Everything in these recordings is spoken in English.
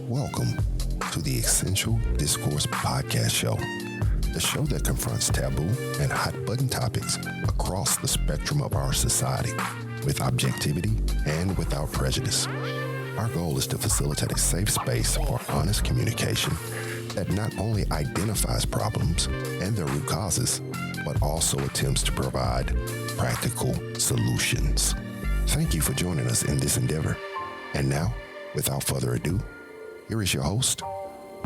Welcome to the Essential Discourse Podcast Show, the show that confronts taboo and hot-button topics across the spectrum of our society with objectivity and without prejudice. Our goal is to facilitate a safe space for honest communication that not only identifies problems and their root causes, but also attempts to provide practical solutions. Thank you for joining us in this endeavor. And now, without further ado, here is your host,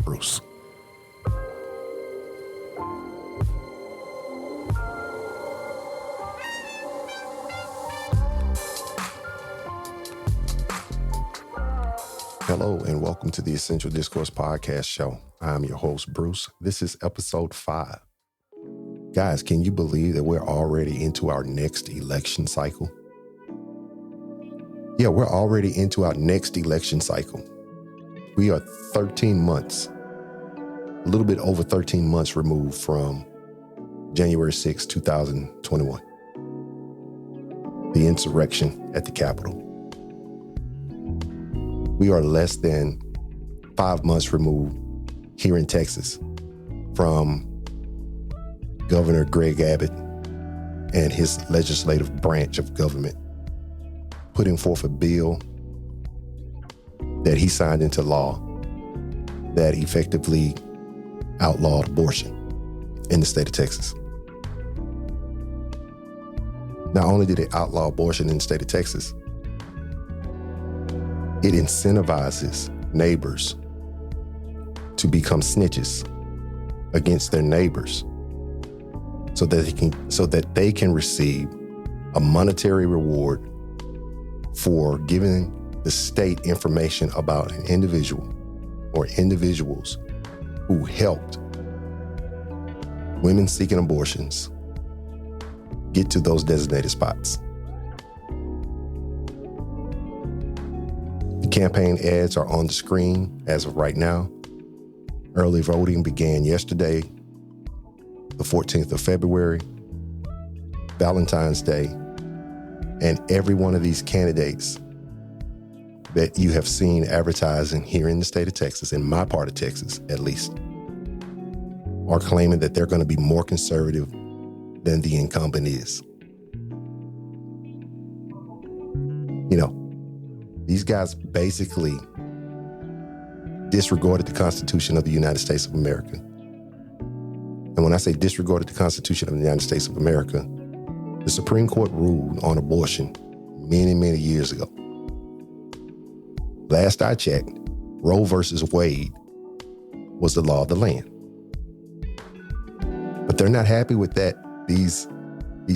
Bruce. Hello, and welcome to the Essential Discourse Podcast Show. I'm your host, Bruce. This is episode 5. Guys, can you believe that we're already into our next election cycle? Yeah, we're already into our next election cycle. We are 13 months, a little bit over 13 months removed from January 6, 2021, the insurrection at the Capitol. We are less than 5 months removed here in Texas from Governor Greg Abbott and his legislative branch of government putting forth a bill that he signed into law that effectively outlawed abortion in the state of Texas. Not only did it outlaw abortion in the state of Texas, it incentivizes neighbors to become snitches against their neighbors so that they can receive a monetary reward for giving the state information about an individual or individuals who helped women seeking abortions get to those designated spots. The campaign ads are on the screen as of right now. Early voting began yesterday, the 14th of February, Valentine's Day, and every one of these candidates that you have seen advertising here in the state of Texas, in my part of Texas at least, are claiming that they're going to be more conservative than the incumbent is. You know, these guys basically disregarded the Constitution of the United States of America. And when I say disregarded the Constitution of the United States of America, the Supreme Court ruled on abortion many, many years ago. Last I checked, Roe versus Wade was the law of the land. But they're not happy with that. These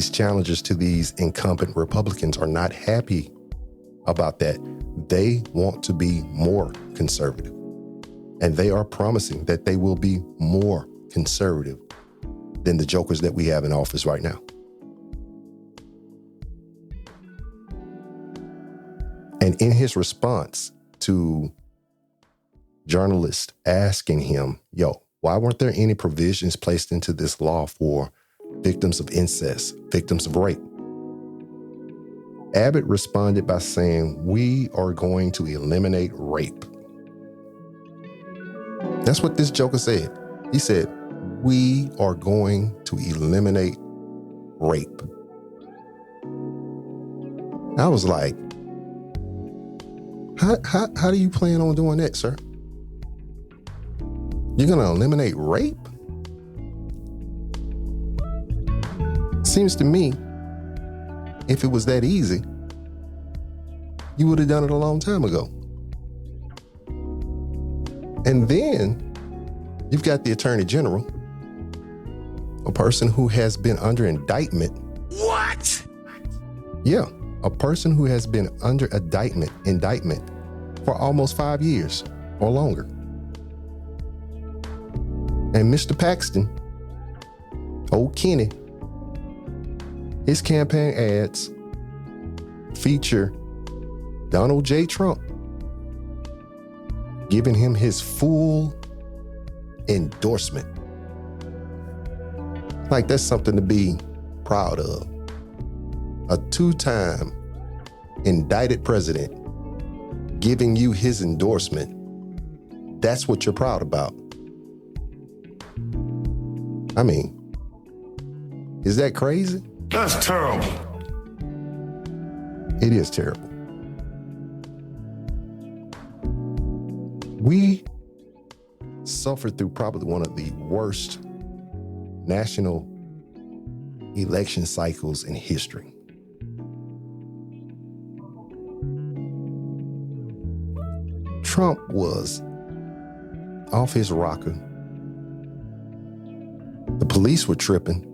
challengers to these incumbent Republicans are not happy about that. They want to be more conservative. And they are promising that they will be more conservative than the jokers that we have in office right now. And in his response to journalists asking him, why weren't there any provisions placed into this law for victims of incest, victims of rape? Abbott responded by saying, we are going to eliminate rape. That's what this joker said. He said, we are going to eliminate rape. I was like, how do you plan on doing that, sir? You're going to eliminate rape? Seems to me, if it was that easy, you would have done it a long time ago. And then you've got the Attorney General, a person who has been under indictment. What? Yeah, a person who has been under indictment for almost 5 years or longer. And Mr. Paxton, old Kenny, his campaign ads feature Donald J. Trump giving him his full endorsement. Like, that's something to be proud of. A 2-time indicted president giving you his endorsement, that's what you're proud about. I mean, is that crazy? That's terrible. It is terrible. We suffered through probably one of the worst national election cycles in history. Trump was off his rocker. The police were tripping.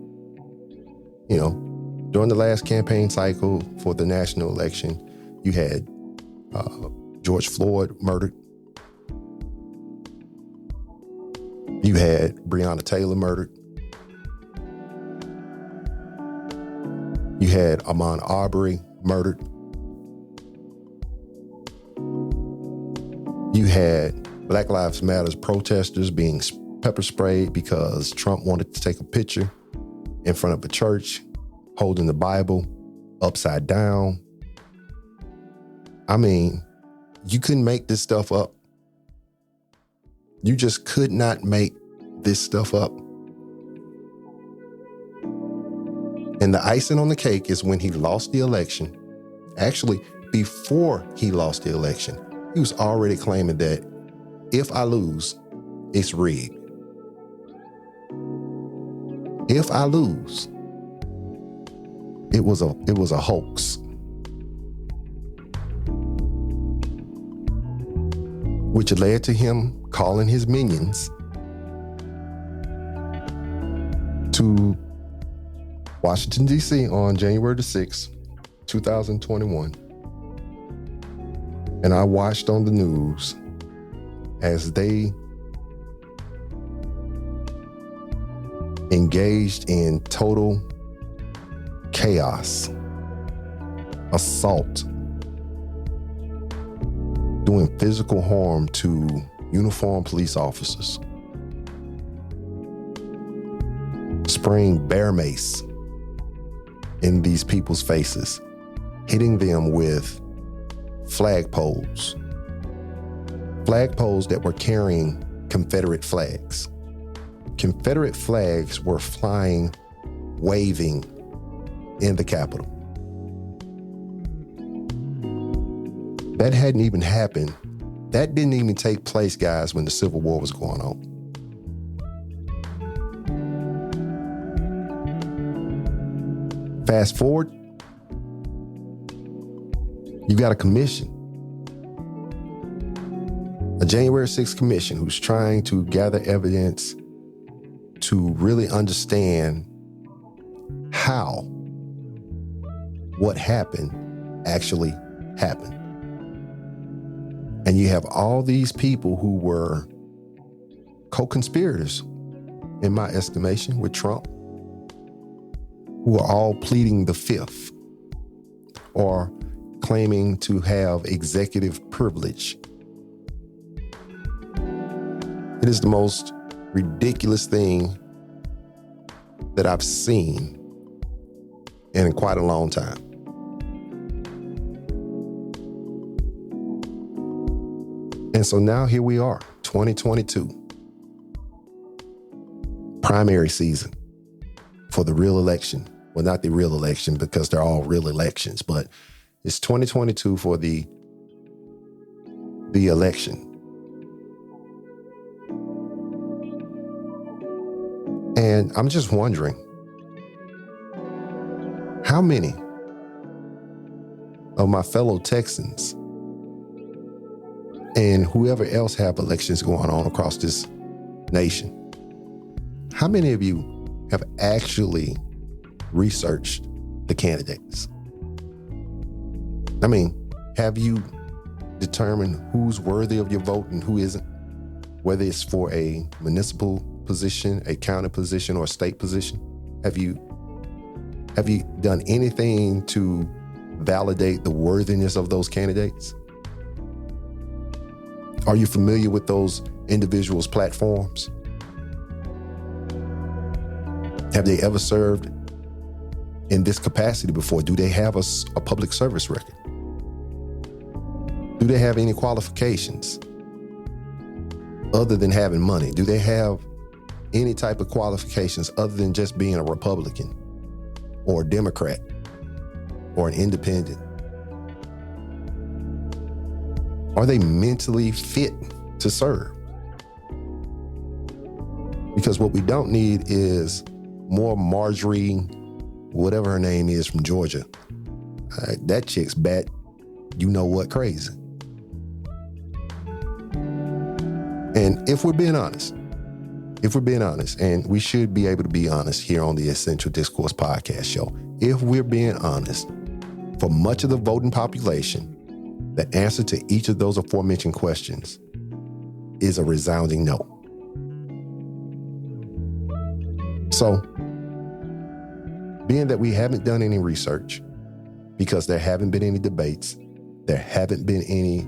You know, during the last campaign cycle for the national election, you had George Floyd murdered. You had Breonna Taylor murdered. You had Ahmaud Arbery murdered. You had Black Lives Matter protesters being pepper sprayed because Trump wanted to take a picture in front of a church holding the Bible upside down. I mean, you couldn't make this stuff up. You just could not make this stuff up. And the icing on the cake is when he lost the election. Actually, before he lost the election, he was already claiming that if I lose, it's rigged. If I lose, it was a hoax. Which led to him calling his minions to Washington, D.C. on January the 6th, 2021. And I watched on the news as they engaged in total chaos, assault, doing physical harm to uniformed police officers, spraying bear mace in these people's faces, hitting them with flagpoles that were carrying Confederate flags. Confederate flags were flying, waving in the Capitol. That hadn't even happened. That didn't even take place, guys, when the Civil War was going on. Fast forward, you got a commission, a January 6th commission who's trying to gather evidence to really understand how what happened actually happened. And you have all these people who were co-conspirators, in my estimation, with Trump, who are all pleading the fifth or claiming to have executive privilege. It is the most ridiculous thing that I've seen in quite a long time. And so now here we are, 2022, primary season for the real election. Well, not the real election because they're all real elections, but it's 2022 for the election. And I'm just wondering, how many of my fellow Texans and whoever else have elections going on across this nation, how many of you have actually researched the candidates? I mean, have you determined who's worthy of your vote and who isn't? Whether it's for a municipal position, a county position, or a state position? Have you done anything to validate the worthiness of those candidates? Are you familiar with those individuals' platforms? Have they ever served in this capacity before? Do they have a public service record? Do they have any qualifications other than having money? Do they have any type of qualifications other than just being a Republican or a Democrat or an independent? Are they mentally fit to serve? Because what we don't need is more Marjorie, whatever her name is, from Georgia. That chick's bat, you know what, crazy. And if we're being honest, and we should be able to be honest here on the Essential Discourse Podcast Show, if we're being honest, for much of the voting population, the answer to each of those aforementioned questions is a resounding no. So, being that we haven't done any research, because there haven't been any debates, there haven't been any,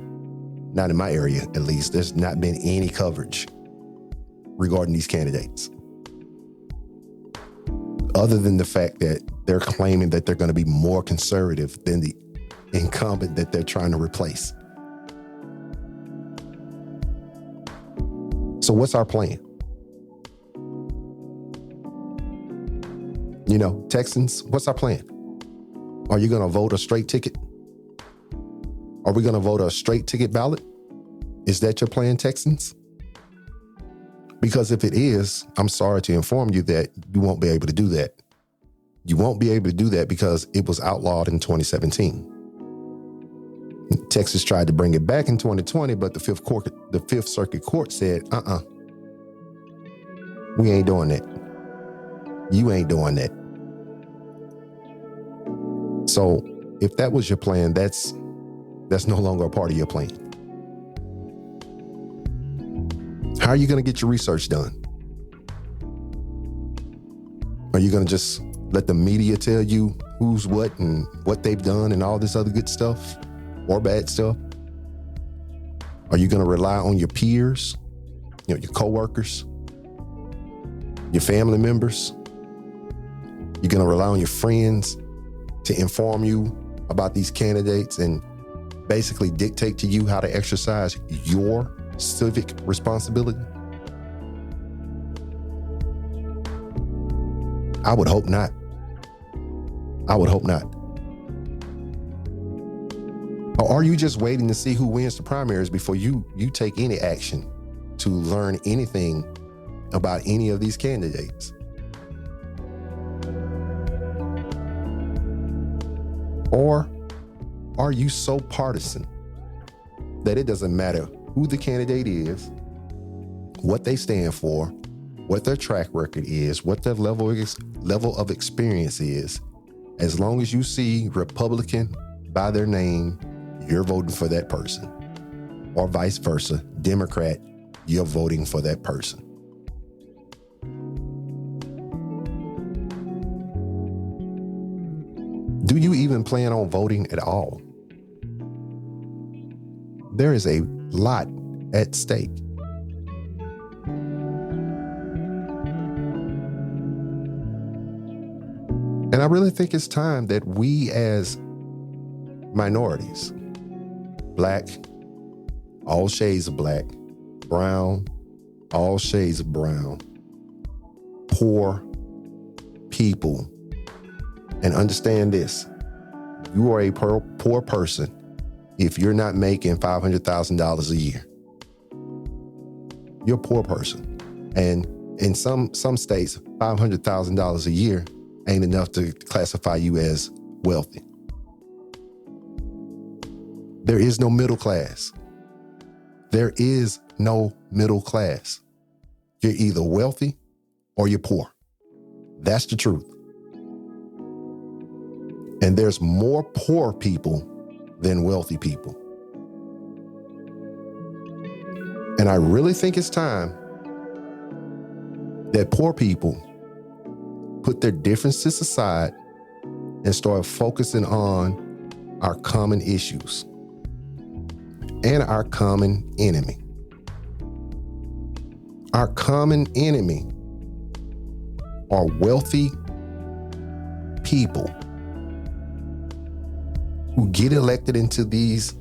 not in my area at least, there's not been any coverage regarding these candidates, other than the fact that they're claiming that they're going to be more conservative than the incumbent that they're trying to replace. So what's our plan? You know, Texans, what's our plan? Are you going to vote a straight ticket? Are we going to vote a straight ticket ballot? Is that your plan, Texans? Because if it is, I'm sorry to inform you that you won't be able to do that. You won't be able to do that because it was outlawed in 2017. Texas tried to bring it back in 2020, but the Fifth Circuit Court said, we ain't doing that. You ain't doing that. So if that was your plan, that's no longer a part of your plan. How are you going to get your research done? Are you going to just let the media tell you who's what and what they've done and all this other good stuff or bad stuff? Are you going to rely on your peers, your coworkers, your family members? You're going to rely on your friends to inform you about these candidates and basically dictate to you how to exercise your civic responsibility? I would hope not. I would hope not. Or are you just waiting to see who wins the primaries before you take any action to learn anything about any of these candidates? Or are you so partisan that it doesn't matter who the candidate is, what they stand for, what their track record is, what their level of experience is? As long as you see Republican by their name, you're voting for that person. Or vice versa, Democrat, you're voting for that person. Do you even plan on voting at all? There is a lot at stake. And I really think it's time that we as minorities, Black, all shades of black, brown, all shades of brown, poor people, and understand this: you are a poor person if you're not making $500,000 a year. You're a poor person. And in some states, $500,000 a year ain't enough to classify you as wealthy. There is no middle class. There is no middle class. You're either wealthy or you're poor. That's the truth. And there's more poor people than wealthy people. And I really think it's time that poor people put their differences aside and start focusing on our common issues and our common enemy. Our common enemy are wealthy people who get elected into these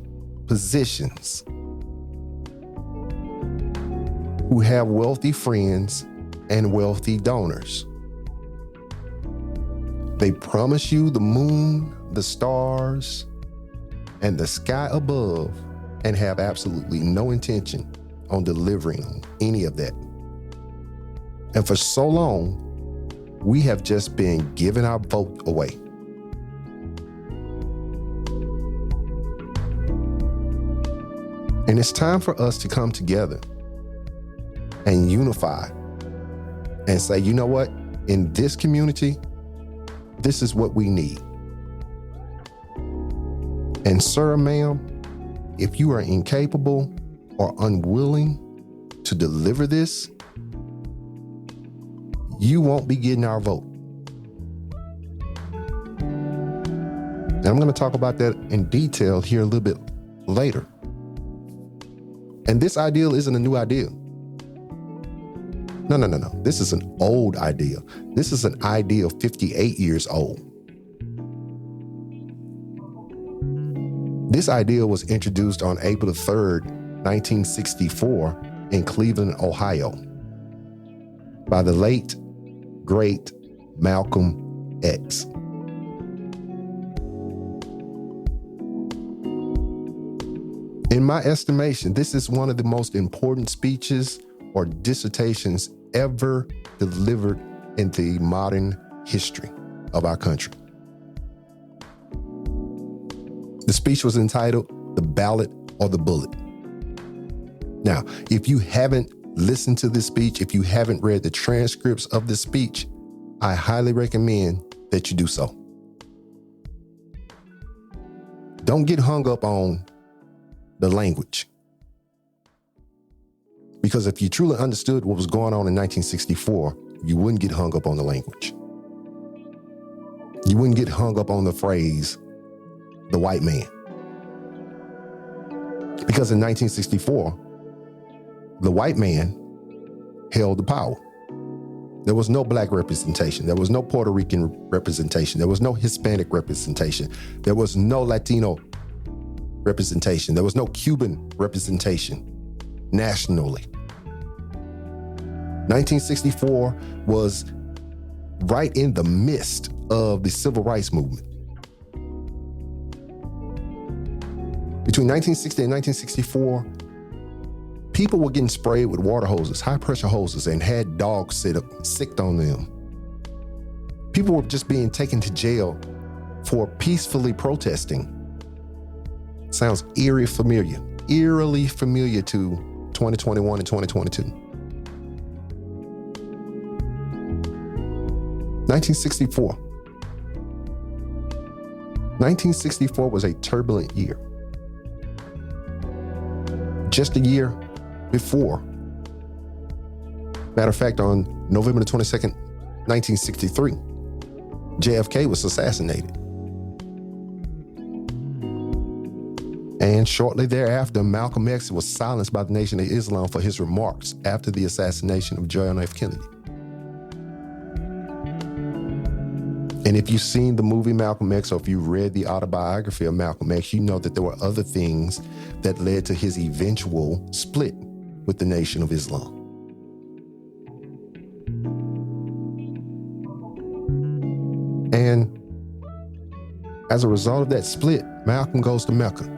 positions, who have wealthy friends and wealthy donors. They promise you the moon, the stars, and the sky above, and have absolutely no intention on delivering any of that. And for so long, we have just been giving our vote away. And it's time for us to come together and unify and say, you know what? In this community, this is what we need. And sir, ma'am, if you are incapable or unwilling to deliver this, you won't be getting our vote. And I'm going to talk about that in detail here a little bit later. And this ideal isn't a new ideal. No. This is an old ideal. This is an ideal 58 years old. This ideal was introduced on April 3rd, 1964 in Cleveland, Ohio, by the late, great Malcolm X. In my estimation, this is one of the most important speeches or dissertations ever delivered in the modern history of our country. The speech was entitled "The Ballot or the Bullet." Now, if you haven't listened to this speech, if you haven't read the transcripts of this speech, I highly recommend that you do so. Don't get hung up on the language. Because if you truly understood what was going on in 1964, you wouldn't get hung up on the language. You wouldn't get hung up on the phrase, the white man. Because in 1964, the white man held the power. There was no black representation. There was no Puerto Rican representation. There was no Hispanic representation. There was no Latino representation. There was no Cuban representation nationally. 1964 was right in the midst of the civil rights movement. Between 1960 and 1964, people were getting sprayed with water hoses, high pressure hoses, and had dogs sicked on them. People were just being taken to jail for peacefully protesting. Sounds eerily familiar to 2021 and 2022. 1964. 1964 was a turbulent year. Just a year before, matter of fact, on November the 22nd, 1963, JFK was assassinated. And shortly thereafter, Malcolm X was silenced by the Nation of Islam for his remarks after the assassination of John F. Kennedy. And if you've seen the movie Malcolm X, or if you read the autobiography of Malcolm X, you know that there were other things that led to his eventual split with the Nation of Islam. And as a result of that split, Malcolm goes to Mecca.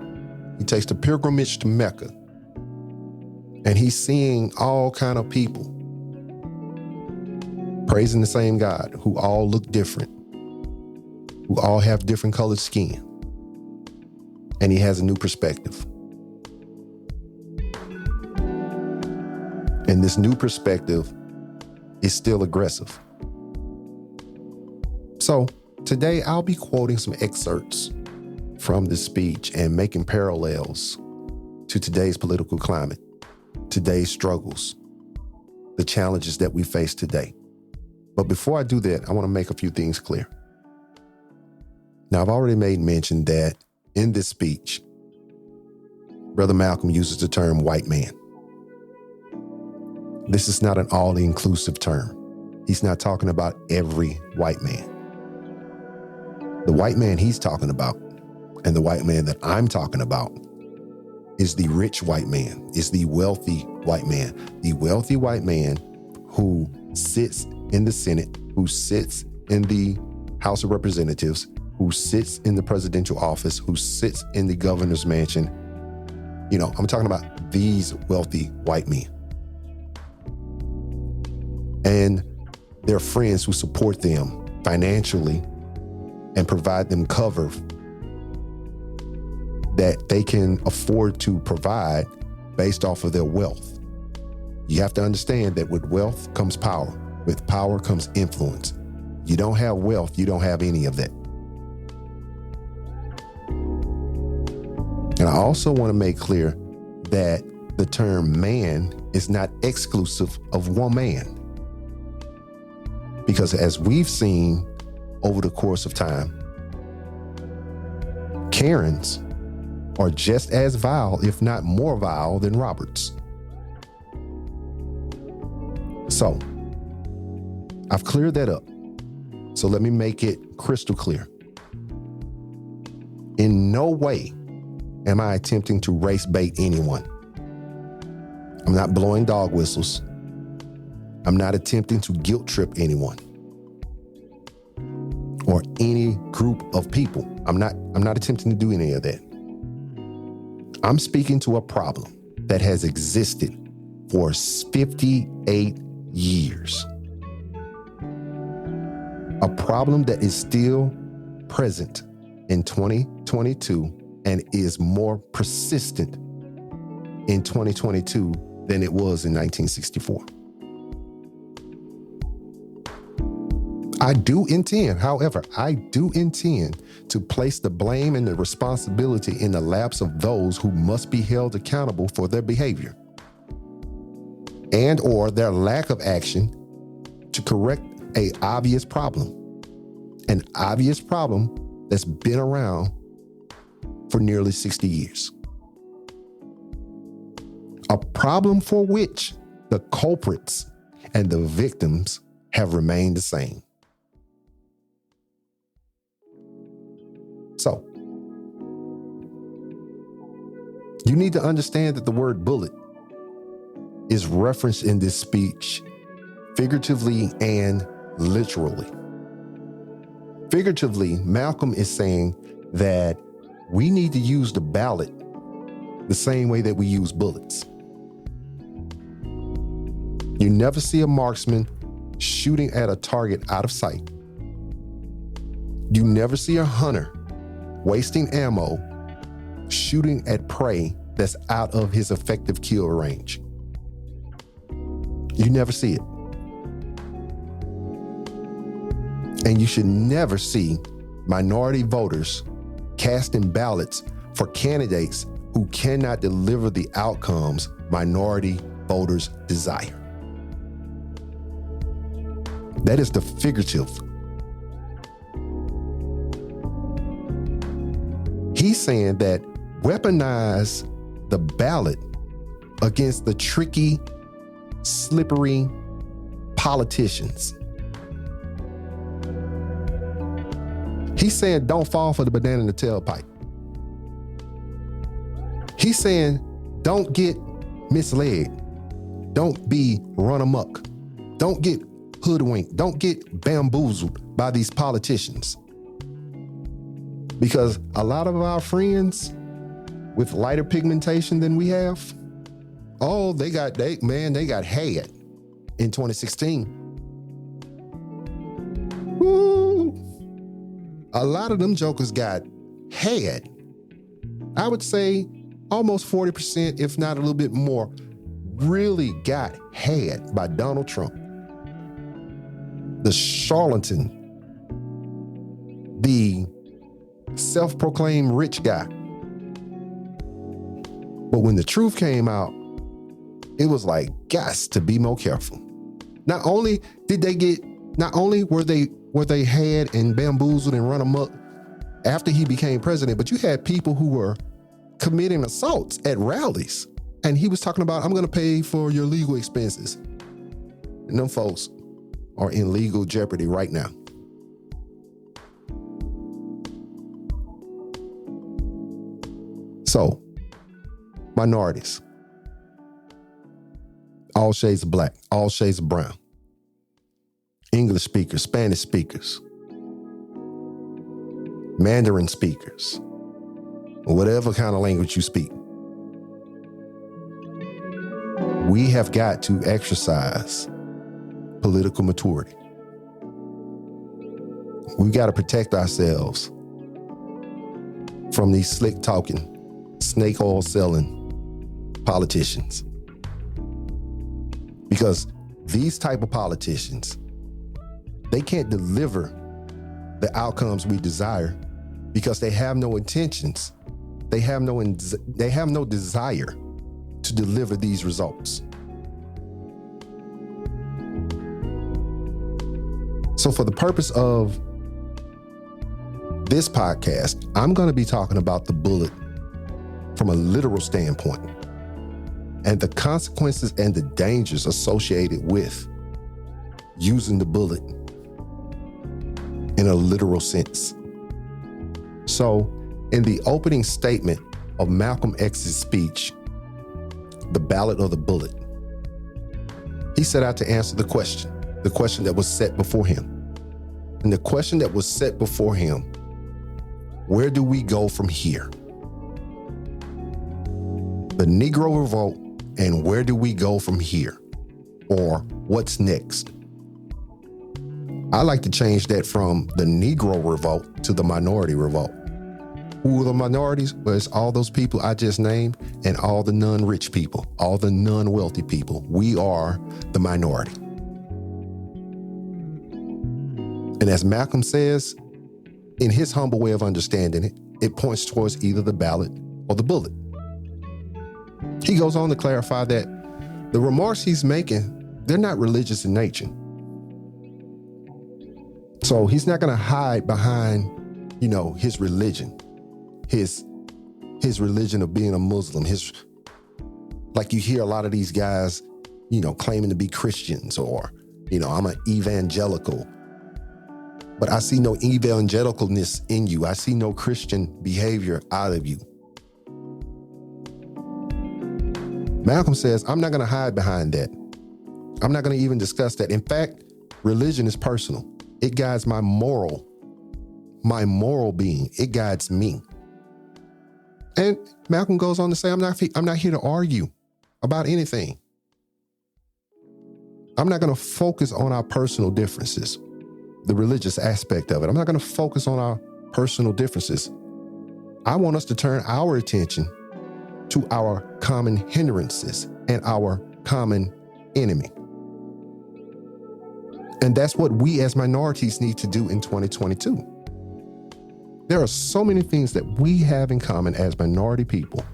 He takes the pilgrimage to Mecca, and he's seeing all kind of people praising the same God, who all look different, who all have different colored skin. And he has a new perspective. And this new perspective is still aggressive. So today I'll be quoting some excerpts from this speech and making parallels to today's political climate, today's struggles, the challenges that we face today. But before I do that, I want to make a few things clear. Now, I've already made mention that in this speech, Brother Malcolm uses the term white man. This is not an all-inclusive term. He's not talking about every white man. The white man he's talking about, and the white man that I'm talking about, is the rich white man, is the wealthy white man. The wealthy white man who sits in the Senate, who sits in the House of Representatives, who sits in the presidential office, who sits in the governor's mansion. I'm talking about these wealthy white men. And their friends who support them financially and provide them cover that they can afford to provide based off of their wealth. You have to understand that with wealth comes power. With power comes influence. You don't have wealth, you don't have any of that. And I also want to make clear that the term man is not exclusive of one man. Because as we've seen over the course of time, Karens are just as vile, if not more vile, than Roberts. So, I've cleared that up. So let me make it crystal clear. In no way am I attempting to race bait anyone. I'm not blowing dog whistles. I'm not attempting to guilt trip anyone or any group of people. I'm not attempting to do any of that. I'm speaking to a problem that has existed for 58 years. A problem that is still present in 2022 and is more persistent in 2022 than it was in 1964. I do intend to place the blame and the responsibility in the laps of those who must be held accountable for their behavior and or their lack of action to correct an obvious problem that's been around for nearly 60 years. A problem for which the culprits and the victims have remained the same. So, you need to understand that the word bullet is referenced in this speech figuratively and literally. Figuratively, Malcolm is saying that we need to use the ballot the same way that we use bullets. You never see a marksman shooting at a target out of sight. You never see a hunter wasting ammo shooting at prey that's out of his effective kill range. You never see it. And you should never see minority voters casting ballots for candidates who cannot deliver the outcomes minority voters desire. That is the figurative. He's saying that weaponize the ballot against the tricky, slippery politicians. He's saying don't fall for the banana in the tailpipe. He's saying don't get misled. Don't be run amok. Don't get hoodwinked. Don't get bamboozled by these politicians. Because a lot of our friends with lighter pigmentation than we have, they got had in 2016. Woo! A lot of them jokers got had. I would say almost 40%, if not a little bit more, really got had by Donald Trump. The charlatan, the self-proclaimed rich guy. But when the truth came out, it was like, gots to be more careful. Not only were they had and bamboozled and run amok after he became president, but you had people who were committing assaults at rallies. And he was talking about, I'm going to pay for your legal expenses. And them folks are in legal jeopardy right now. So, minorities, all shades of black, all shades of brown, English speakers, Spanish speakers, Mandarin speakers, whatever kind of language you speak. We have got to exercise political maturity. We've got to protect ourselves from these slick talking, snake oil selling politicians. Because these type of politicians, they can't deliver the outcomes we desire because they have no intentions. They have no desire to deliver these results. So for the purpose of this podcast, I'm going to be talking about the bullet from a literal standpoint and the consequences and the dangers associated with using the bullet in a literal sense. So in the opening statement of Malcolm X's speech, The Ballot or the Bullet, he set out to answer the question that was set before him. And the question that was set before him, where do we go from here? The Negro Revolt and where do we go from here? Or what's next? I like to change that from the Negro Revolt to the Minority Revolt. Who are the minorities? Well, it's all those people I just named and all the non-rich people, all the non-wealthy people. We are the minority. And as Malcolm says, in his humble way of understanding it, it points towards either the ballot or the bullet. He goes on to clarify that the remarks he's making, they're not religious in nature. So he's not going to hide behind, his religion, his religion of being a Muslim, like you hear a lot of these guys, claiming to be Christians or, I'm an evangelical. But I see no evangelicalness in you. I see no Christian behavior out of you. Malcolm says, I'm not going to hide behind that. I'm not going to even discuss that. In fact, religion is personal. It guides my moral being. It guides me. And Malcolm goes on to say, I'm not here to argue about anything. I'm not going to focus on our personal differences, the religious aspect of it. I'm not going to focus on our personal differences. I want us to turn our attention to our common hindrances and our common enemy. And that's what we as minorities need to do in 2022. There are so many things that we have in common as minority people.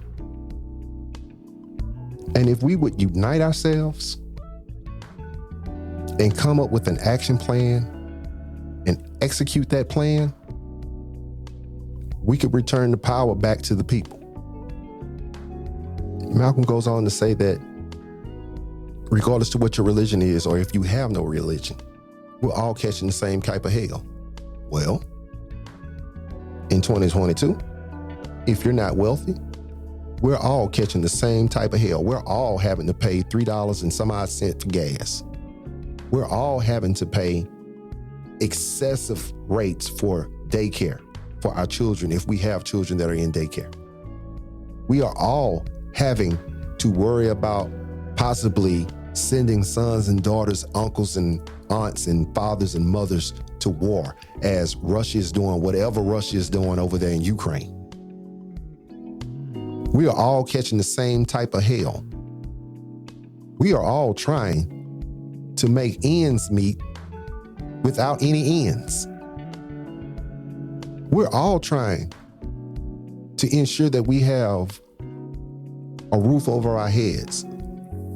And if we would unite ourselves and come up with an action plan and execute that plan, we could return the power back to the people. Malcolm goes on to say that regardless to what your religion is, or if you have no religion, we're all catching the same type of hell. Well, in 2022, if you're not wealthy, we're all catching the same type of hell. We're all having to pay $3 and some odd cents for gas. We're all having to pay excessive rates for daycare for our children if we have children that are in daycare. We are all having to worry about possibly sending sons and daughters, uncles and aunts and fathers and mothers to war as Russia is doing whatever Russia is doing over there in Ukraine. We are all catching the same type of hell. We are all trying to make ends meet without any ends. We're all trying to ensure that we have a roof over our heads,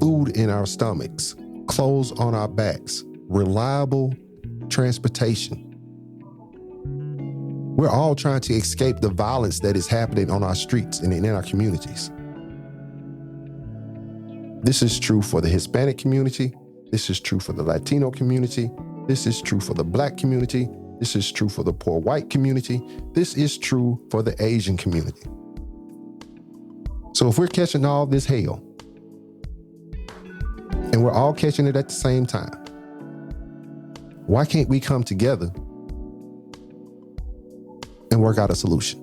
food in our stomachs, clothes on our backs, reliable transportation. We're all trying to escape the violence that is happening on our streets and in our communities. This is true for the Hispanic community. This is true for the Latino community. This is true for the Black community. This is true for the poor white community. This is true for the Asian community. So if we're catching all this hell, and we're all catching it at the same time, why can't we come together and work out a solution?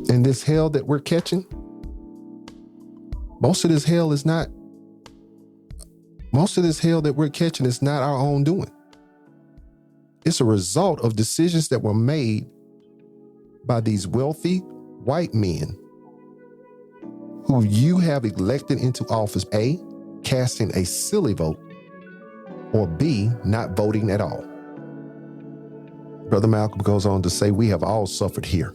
And this hell that we're catching, most of this hell that we're catching is not our own doing. It's a result of decisions that were made by these wealthy white men who you have elected into office, A, casting a silly vote, or B, not voting at all. Brother Malcolm goes on to say, we have all suffered here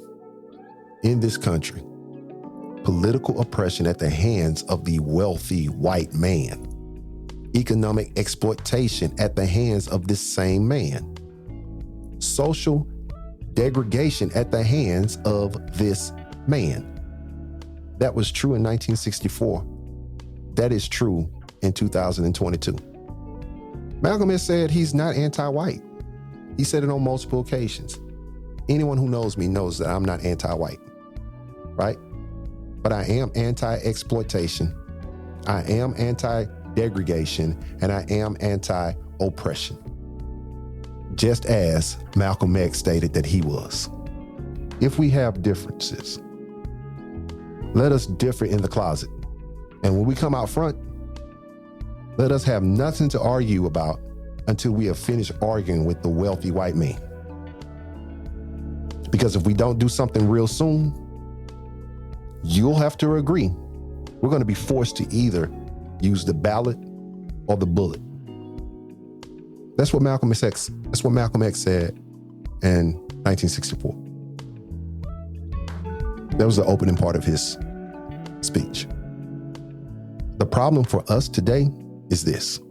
in this country political oppression at the hands of the wealthy white man, economic exploitation at the hands of this same man, social degradation at the hands of this man. That was true in 1964. That is true in 2022. Malcolm has said he's not anti-white. He said it on multiple occasions. Anyone who knows me knows that I'm not anti-white, right? But I am anti-exploitation, I am anti-degradation, and I am anti-oppression. Just as Malcolm X stated that he was. If we have differences, let us differ in the closet. And when we come out front, let us have nothing to argue about until we have finished arguing with the wealthy white man. Because if we don't do something real soon, you'll have to agree. We're going to be forced to either use the ballot or the bullet. That's what Malcolm X said in 1964. That was the opening part of his speech. The problem for us today is this.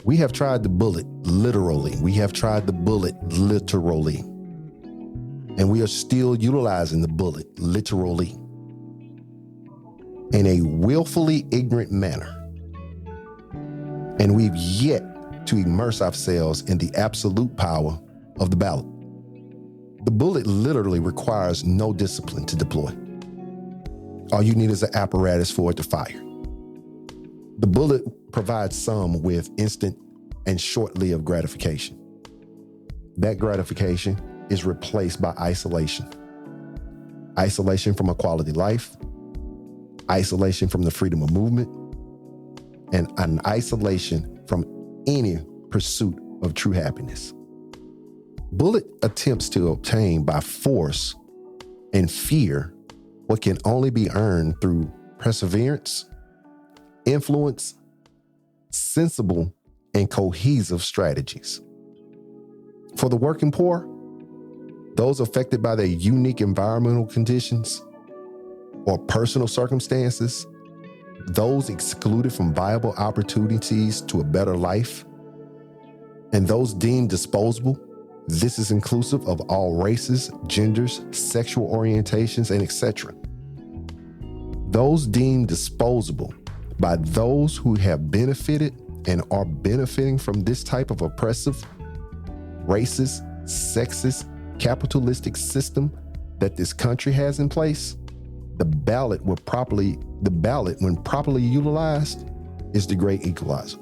We have tried the bullet literally. We have tried the bullet literally. And we are still utilizing the bullet literally in a willfully ignorant manner. And we've yet to immerse ourselves in the absolute power of the ballot. The bullet literally requires no discipline to deploy. All you need is an apparatus for it to fire. The bullet provides some with instant and short-lived gratification. That gratification is replaced by isolation. Isolation from a quality life, isolation from the freedom of movement, and an isolation from any pursuit of true happiness. Bullet attempts to obtain by force and fear what can only be earned through perseverance, influence, sensible, and cohesive strategies. For the working poor, those affected by their unique environmental conditions or personal circumstances, those excluded from viable opportunities to a better life, and those deemed disposable, this is inclusive of all races, genders, sexual orientations, and etc. Those deemed disposable by those who have benefited and are benefiting from this type of oppressive, racist, sexist, capitalistic system that this country has in place, the ballot, when properly utilized, is the great equalizer.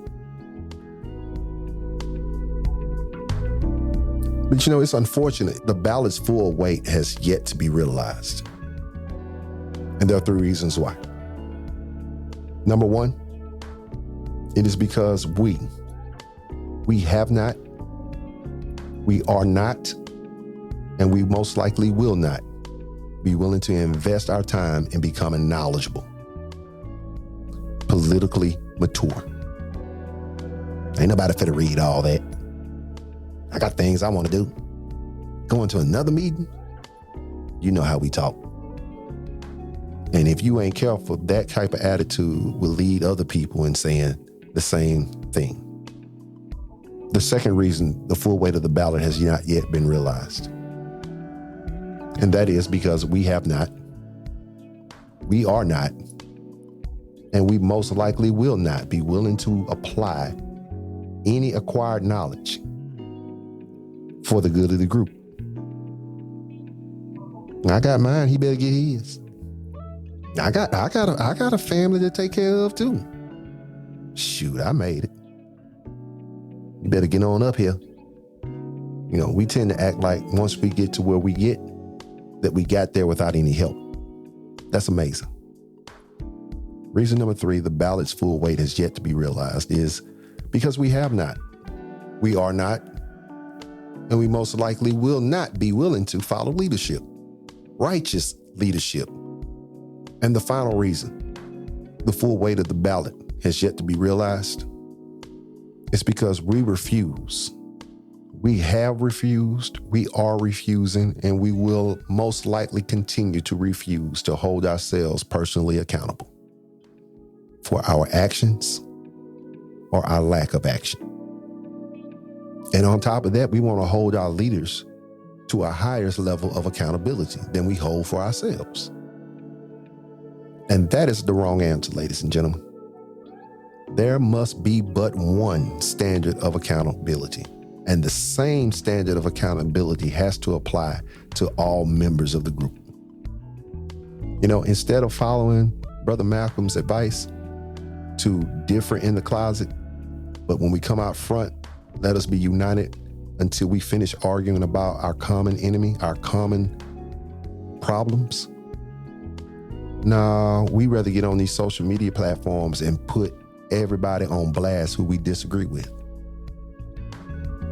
But it's unfortunate. The ballot's full weight has yet to be realized. And there are 3 reasons why. Number 1, it is because we have not, we are not, and we most likely will not be willing to invest our time in becoming knowledgeable, politically mature. Ain't nobody finna read all that. I got things I want to do. Going to another meeting, you know how we talk. And if you ain't careful, that type of attitude will lead other people in saying the same thing. The second reason the full weight of the ballot has not yet been realized. And that is because we are not, and we most likely will not be willing to apply any acquired knowledge for the good of the group. I got mine. He better get his. I got a family to take care of too. Shoot, I made it. You better get on up here. We tend to act like once we get to where we get, that we got there without any help. That's amazing. Reason number 3, the ballot's full weight has yet to be realized, is because we have not. We are not, and we most likely will not be willing to follow leadership, righteous leadership. And the final reason the full weight of the ballot has yet to be realized is because we refuse. We have refused, we are refusing, and we will most likely continue to refuse to hold ourselves personally accountable for our actions or our lack of action. And on top of that, we want to hold our leaders to a higher level of accountability than we hold for ourselves. And that is the wrong answer, ladies and gentlemen. There must be but one standard of accountability. And the same standard of accountability has to apply to all members of the group. Instead of following Brother Malcolm's advice to differ in the closet, but when we come out front, let us be united until we finish arguing about our common enemy, our common problems. No, we rather get on these social media platforms and put everybody on blast who we disagree with.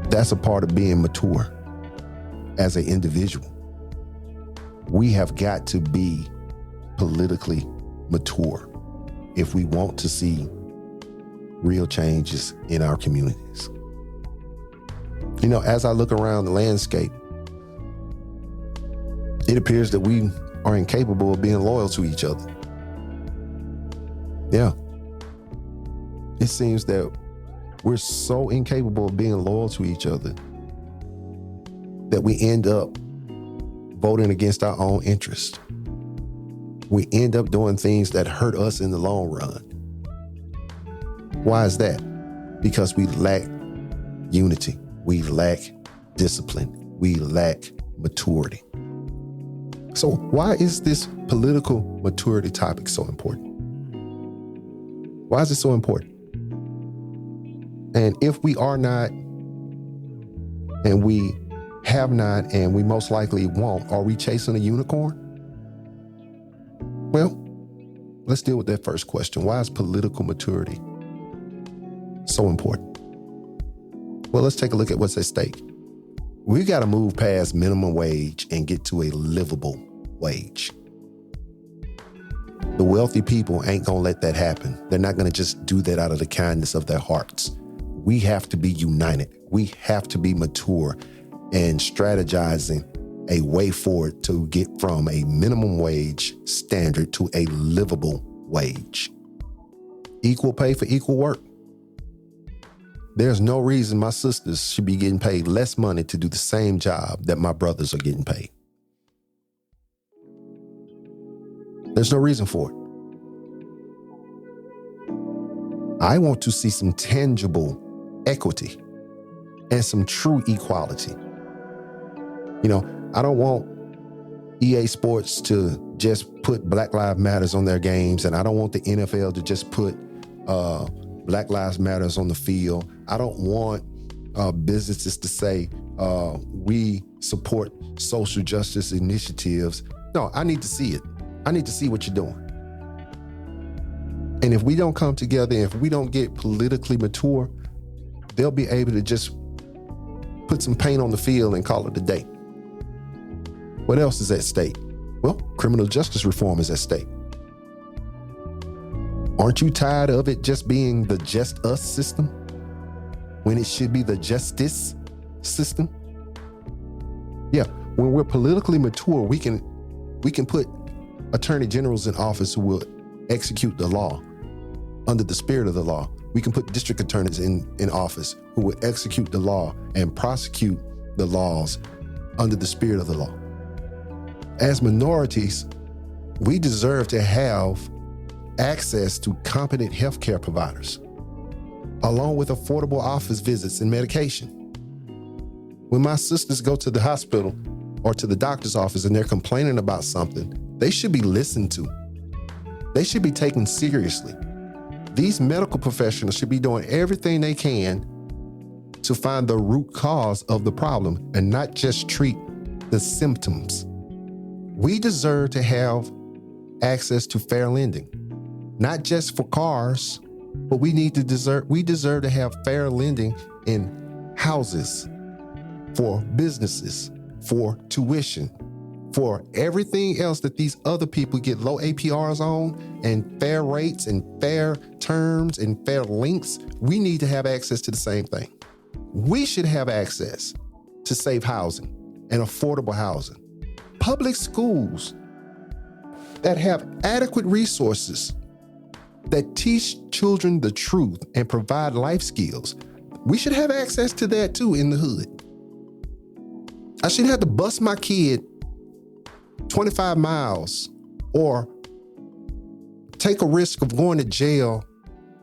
That's a part of being mature as an individual. We have got to be politically mature if we want to see real changes in our communities. As I look around the landscape, it appears that we are incapable of being loyal to each other. Yeah. It seems that we're so incapable of being loyal to each other that we end up voting against our own interest. We end up doing things that hurt us in the long run. Why is that? Because we lack unity. We lack discipline. We lack maturity. So why is this political maturity topic so important? Why is it so important? And if we are not, and we have not, and we most likely won't, are we chasing a unicorn? Well, let's deal with that first question. Why is political maturity so important? Well, let's take a look at what's at stake. We've got to move past minimum wage and get to a livable wage. The wealthy people ain't going to let that happen. They're not going to just do that out of the kindness of their hearts. We have to be united. We have to be mature and strategizing a way forward to get from a minimum wage standard to a livable wage. Equal pay for equal work. There's no reason my sisters should be getting paid less money to do the same job that my brothers are getting paid. There's no reason for it. I want to see some tangible equity and some true equality. I don't want EA Sports to just put Black Lives Matters on their games, and I don't want the NFL to just put Black Lives Matters on the field. I don't want businesses to say we support social justice initiatives. No, I need to see it. I need to see what you're doing. And if we don't come together, if we don't get politically mature, they'll be able to just put some paint on the field and call it a day. What else is at stake? Well, criminal justice reform is at stake. Aren't you tired of it just being the just us system when it should be the justice system? Yeah, when we're politically mature, we can put attorney generals in office who will execute the law under the spirit of the law. We can put district attorneys in office who will execute the law and prosecute the laws under the spirit of the law. As minorities, we deserve to have access to competent healthcare providers, along with affordable office visits and medication. When my sisters go to the hospital, or to the doctor's office and they're complaining about something, they should be listened to. They should be taken seriously. These medical professionals should be doing everything they can to find the root cause of the problem and not just treat the symptoms. We deserve to have access to fair lending, not just for cars, but we deserve to have fair lending in houses, for businesses, for tuition, for everything else that these other people get low APRs on, and fair rates and fair terms and fair links. We need to have access to the same thing. We should have access to safe housing and affordable housing. Public schools that have adequate resources that teach children the truth and provide life skills. We should have access to that too in the hood. I shouldn't have to bus my kid 25 miles or take a risk of going to jail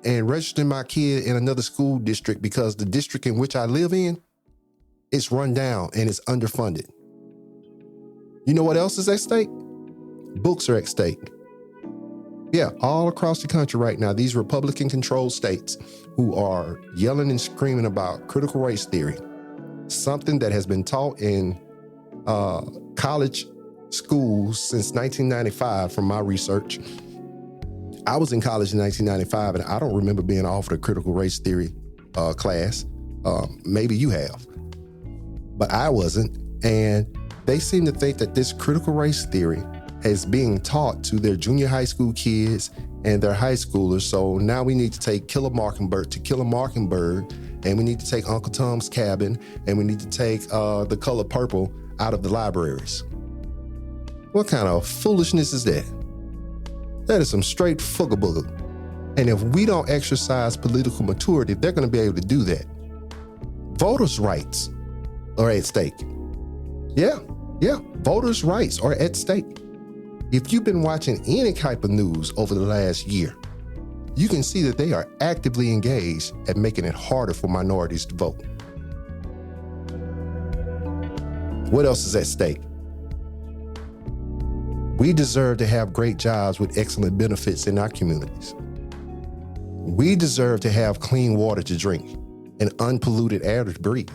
and registering my kid in another school district because the district in which I live in is run down and it's underfunded. You know what else is at stake? Books are at stake. Yeah, all across the country right now, these Republican-controlled states who are yelling and screaming about critical race theory, something that has been taught in college schools since 1995 from my research. I was in college in 1995, and I don't remember being offered a critical race theory class. Maybe you have, but I wasn't. And they seem to think that this critical race theory is being taught to their junior high school kids and their high schoolers. So now we need to take Kill a Mockingbird to Kill a Mockingbird, and we need to take Uncle Tom's Cabin, and we need to take The Color Purple out of the libraries. What kind of foolishness is that? That is some straight fugabooga. And if we don't exercise political maturity, they're going to be able to do that. Voters' rights are at stake. Yeah, voters' rights are at stake. If you've been watching any type of news over the last year, you can see that they are actively engaged at making it harder for minorities to vote. What else is at stake? We deserve to have great jobs with excellent benefits in our communities. We deserve to have clean water to drink and unpolluted air to breathe.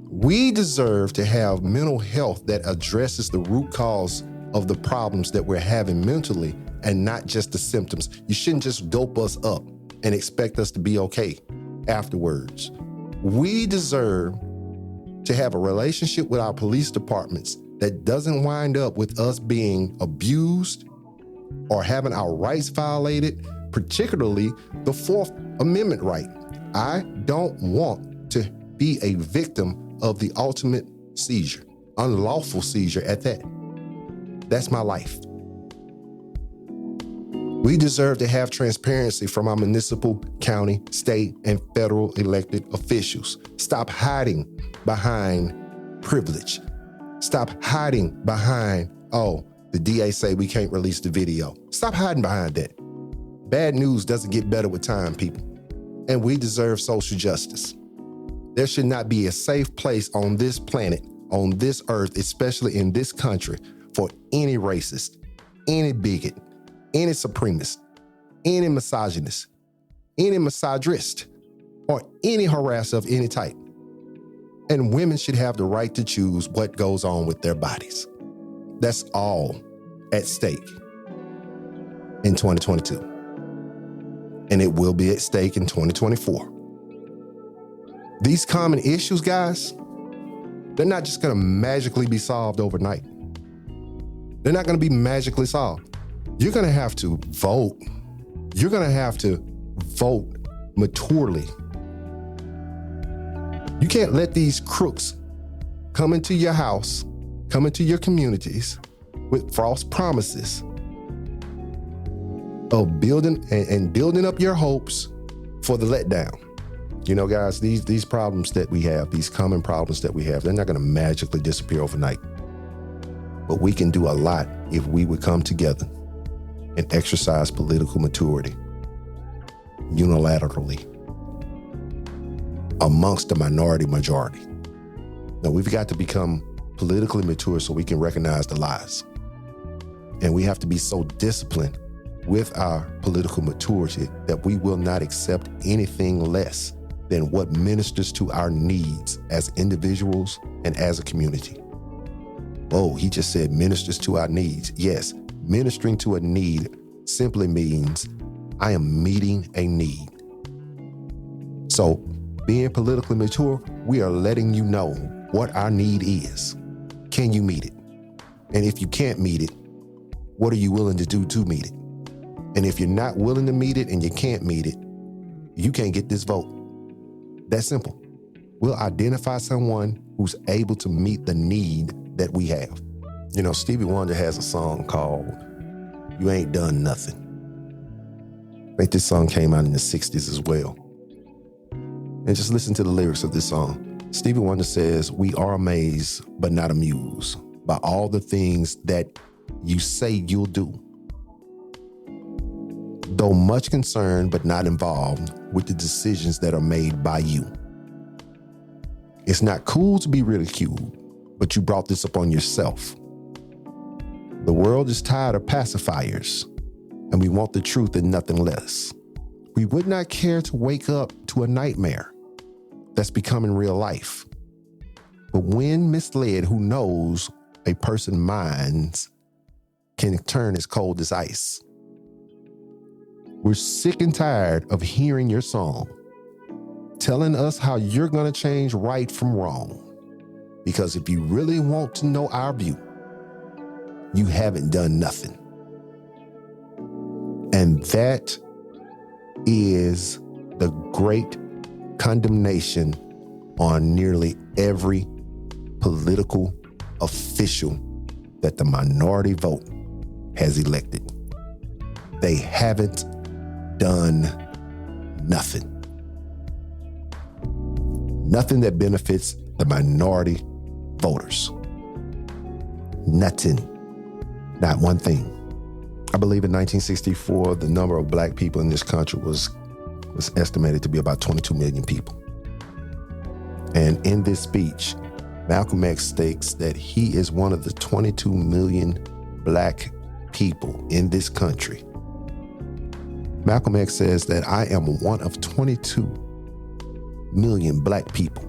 We deserve to have mental health that addresses the root cause of the problems that we're having mentally and not just the symptoms. You shouldn't just dope us up and expect us to be okay afterwards. We deserve to have a relationship with our police departments that doesn't wind up with us being abused or having our rights violated, particularly the Fourth Amendment right. I don't want to be a victim of the ultimate seizure, unlawful seizure at that. That's my life. We deserve to have transparency from our municipal, county, state, and federal elected officials. Stop hiding behind privilege. Stop hiding behind, the DA say we can't release the video. Stop hiding behind that. Bad news doesn't get better with time, people. And we deserve social justice. There should not be a safe place on this planet, on this earth, especially in this country, for any racist, any bigot, any supremacist, any misogynist, any misogynist, or any harasser of any type. And women should have the right to choose what goes on with their bodies. That's all at stake in 2022. And it will be at stake in 2024. These common issues, guys, they're not just gonna magically be solved overnight. They're not gonna be magically solved. You're gonna have to vote. You're gonna have to vote maturely. You can't let these crooks come into your house, come into your communities with false promises of building up your hopes for the letdown. You know, guys, these problems that we have, these common problems that we have, they're not gonna magically disappear overnight. But we can do a lot if we would come together and exercise political maturity unilaterally amongst the minority majority. Now, we've got to become politically mature so we can recognize the lies. And we have to be so disciplined with our political maturity that we will not accept anything less than what ministers to our needs as individuals and as a community. Oh, he just said ministers to our needs. Yes, ministering to a need simply means I am meeting a need. So being politically mature, we are letting you know what our need is. Can you meet it? And if you can't meet it, what are you willing to do to meet it? And if you're not willing to meet it and you can't meet it, you can't get this vote. That's simple. We'll identify someone who's able to meet the need that we have. You know, Stevie Wonder has a song called You Ain't Done Nothing. I think this song came out in the 60s as well. And just listen to the lyrics of this song. Stevie Wonder says, we are amazed but not amused by all the things that you say you'll do. Though much concerned but not involved with the decisions that are made by you. It's not cool to be ridiculed, but you brought this upon yourself. The world is tired of pacifiers, and we want the truth and nothing less. We would not care to wake up to a nightmare that's becoming real life. But when misled, who knows, a person's minds can turn as cold as ice. We're sick and tired of hearing your song, telling us how you're going to change right from wrong. Because if you really want to know our view, you haven't done nothing. And that is the great condemnation on nearly every political official that the minority vote has elected. They haven't done nothing. Nothing that benefits the minority voters. Nothing. Not one thing. I believe in 1964, the number of black people in this country was estimated to be about 22 million people. And in this speech, Malcolm X states that he is one of the 22 million black people in this country. Malcolm X says that I am one of 22 million black people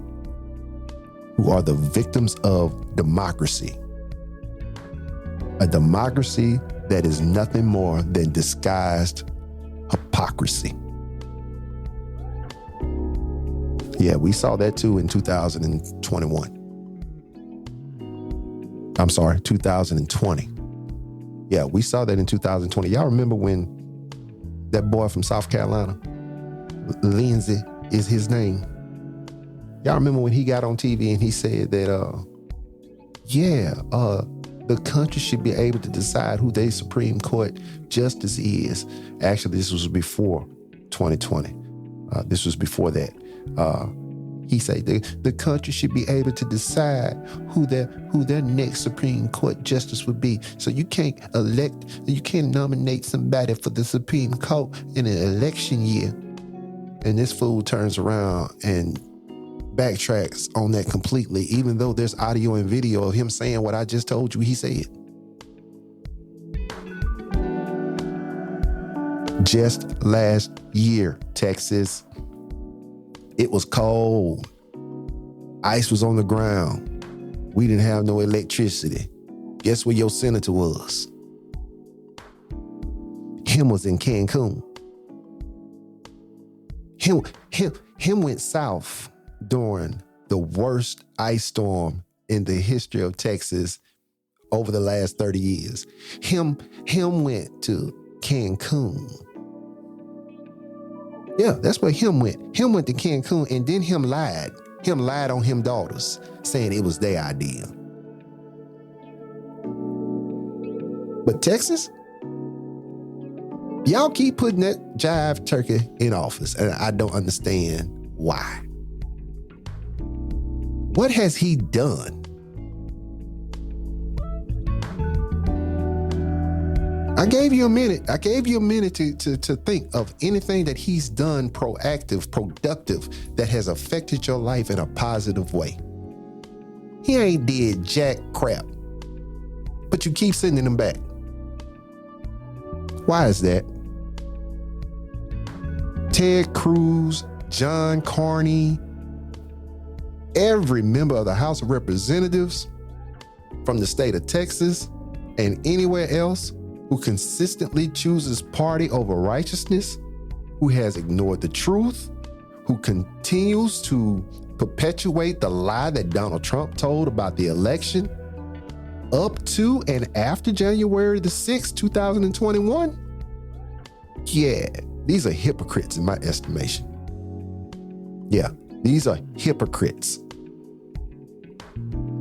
who are the victims of democracy. A democracy that is nothing more than disguised hypocrisy. Yeah, we saw that too in 2020. Yeah, we saw that in 2020. Y'all remember when that boy from South Carolina, Lindsay is his name. Y'all remember when he got on TV and he said that, the country should be able to decide who their Supreme Court justice is. Actually, this was before 2020. This was before that. He said the country should be able to decide who their next Supreme Court justice would be. So you can't nominate somebody for the Supreme Court in an election year. And this fool turns around and backtracks on that completely, even though there's audio and video of him saying what I just told you he said. Just last year, Texas, it was cold. Ice was on the ground. We didn't have no electricity. Guess where your senator was? Him was in Cancun. Him went south during the worst ice storm in the history of Texas over the last 30 years. Him went to Cancun. Yeah, that's where him went. Him went to Cancun, and then him lied. Him lied on him daughters, saying it was their idea. But Texas, y'all keep putting that jive turkey in office, and I don't understand why. What has he done? I gave you a minute. To think of anything that he's done proactive, productive, that has affected your life in a positive way. He ain't did jack crap. But you keep sending him back. Why is that? Ted Cruz, John Carney, every member of the House of Representatives from the state of Texas and anywhere else who consistently chooses party over righteousness, who has ignored the truth, who continues to perpetuate the lie that Donald Trump told about the election up to and after January the 6th, 2021. Yeah, these are hypocrites in my estimation. Yeah, these are hypocrites.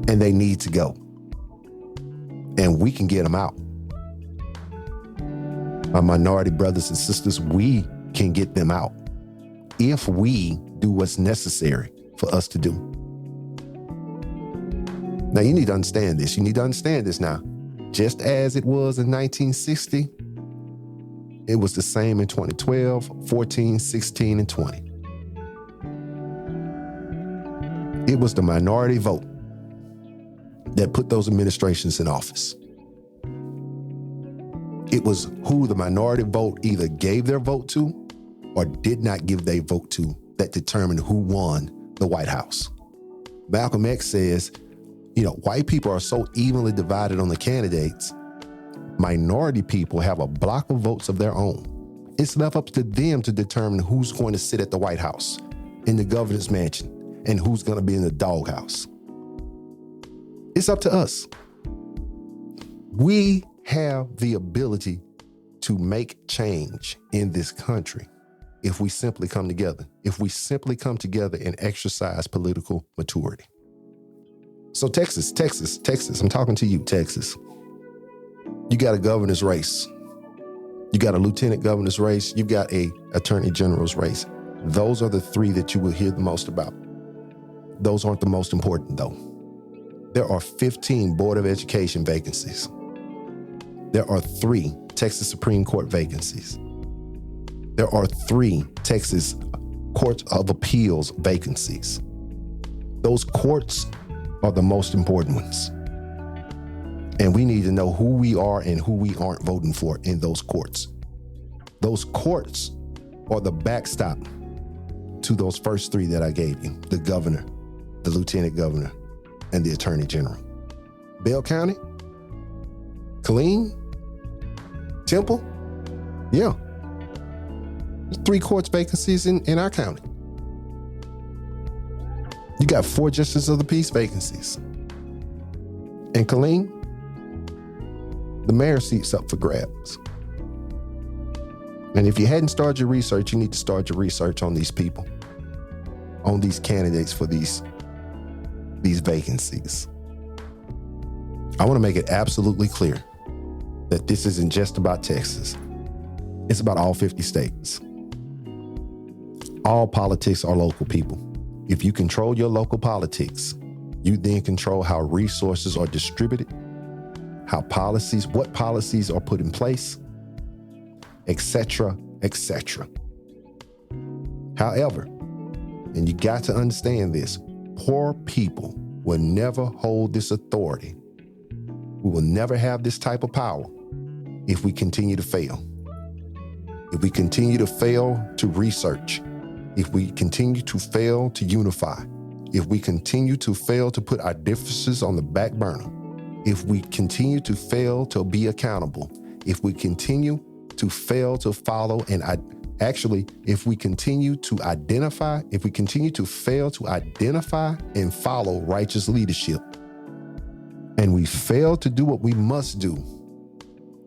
And they need to go. And we can get them out. My minority brothers and sisters, we can get them out if we do what's necessary for us to do. Now, you need to understand this. You need to understand this now. Just as it was in 1960, it was the same in 2012, 14, 16, and 20. It was the minority vote that put those administrations in office. It was who the minority vote either gave their vote to or did not give their vote to that determined who won the White House. Malcolm X says, white people are so evenly divided on the candidates, minority people have a block of votes of their own. It's left up to them to determine who's going to sit at the White House, in the governor's mansion, and who's going to be in the doghouse. It's up to us. We have the ability to make change in this country if we simply come together, and exercise political maturity. So Texas, I'm talking to you, Texas. You got a governor's race. You got a lieutenant governor's race. You've got a attorney general's race. Those are the three that you will hear the most about. Those aren't the most important, though. There are 15 Board of Education vacancies. There are 3 Texas Supreme Court vacancies. There are 3 Texas Court of Appeals vacancies. Those courts are the most important ones. And we need to know who we are and who we aren't voting for in those courts. Those courts are the backstop to those first 3 that I gave you: the governor, the lieutenant governor, and the attorney general. Bell County, Killeen, Temple, yeah. 3 courts vacancies in our county. You got 4 justices of the peace vacancies. In Killeen, the mayor's seat's up for grabs. And if you hadn't started your research, you need to start your research on these people, on these candidates for these vacancies. I want to make it absolutely clear that this isn't just about Texas. It's about all 50 states. All politics are local, people. If you control your local politics, you then control how resources are distributed, what policies are put in place, etc., etc. However, and you got to understand this, poor people will never hold this authority. We will never have this type of power if we continue to fail. If we continue to fail to research, if we continue to fail to unify, if we continue to fail to put our differences on the back burner, if we continue to fail to be accountable, if we continue to fail to follow if we continue to fail to identify and follow righteous leadership, and we fail to do what we must do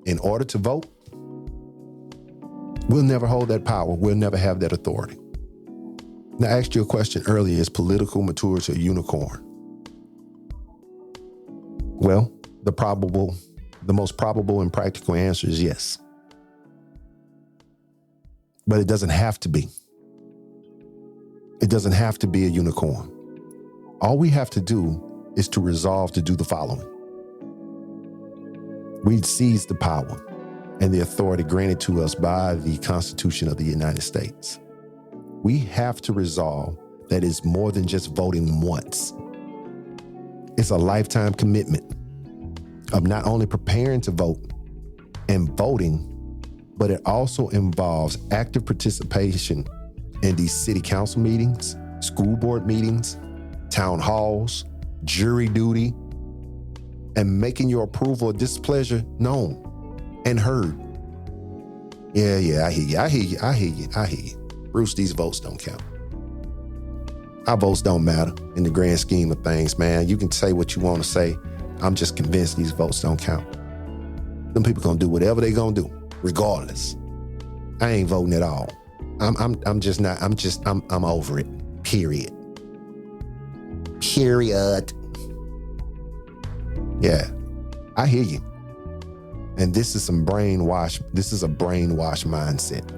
in order to vote, we'll never hold that power. We'll never have that authority. Now, I asked you a question earlier: is political maturity a unicorn? Well, the most probable and practical answer is yes. But it doesn't have to be. It doesn't have to be a unicorn. All we have to do is to resolve to do the following. We seize the power and the authority granted to us by the Constitution of the United States. We have to resolve that it's more than just voting once. It's a lifetime commitment of not only preparing to vote and voting, but it also involves active participation in these city council meetings, school board meetings, town halls, jury duty, and making your approval or displeasure known and heard. Yeah, I hear you. Bruce, these votes don't count. Our votes don't matter in the grand scheme of things, man. You can say what you want to say. I'm just convinced these votes don't count. Them people gonna do whatever they gonna do, regardless. I ain't voting at all. I'm over it. Period. Yeah, I hear you. And this is a brainwash mindset.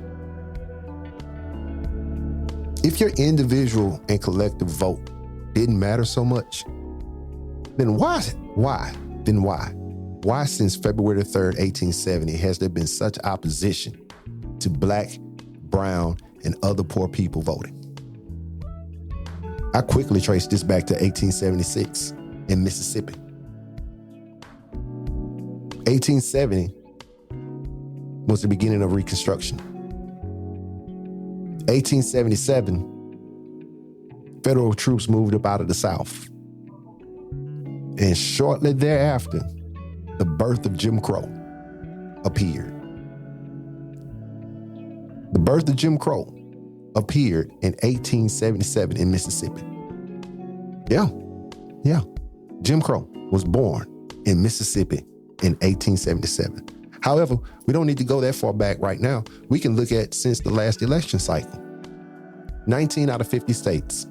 If your individual and collective vote didn't matter so much, then why? Why since February 3rd, 1870, has there been such opposition to Black, brown, and other poor people voting? I quickly traced this back to 1876 in Mississippi. 1870 was the beginning of Reconstruction. 1877, federal troops moved up out of the South. And shortly thereafter, the birth of Jim Crow appeared. The birth of Jim Crow appeared in 1877 in Mississippi. Yeah. Jim Crow was born in Mississippi in 1877. However, we don't need to go that far back right now. We can look at since the last election cycle. 19 out of 50 states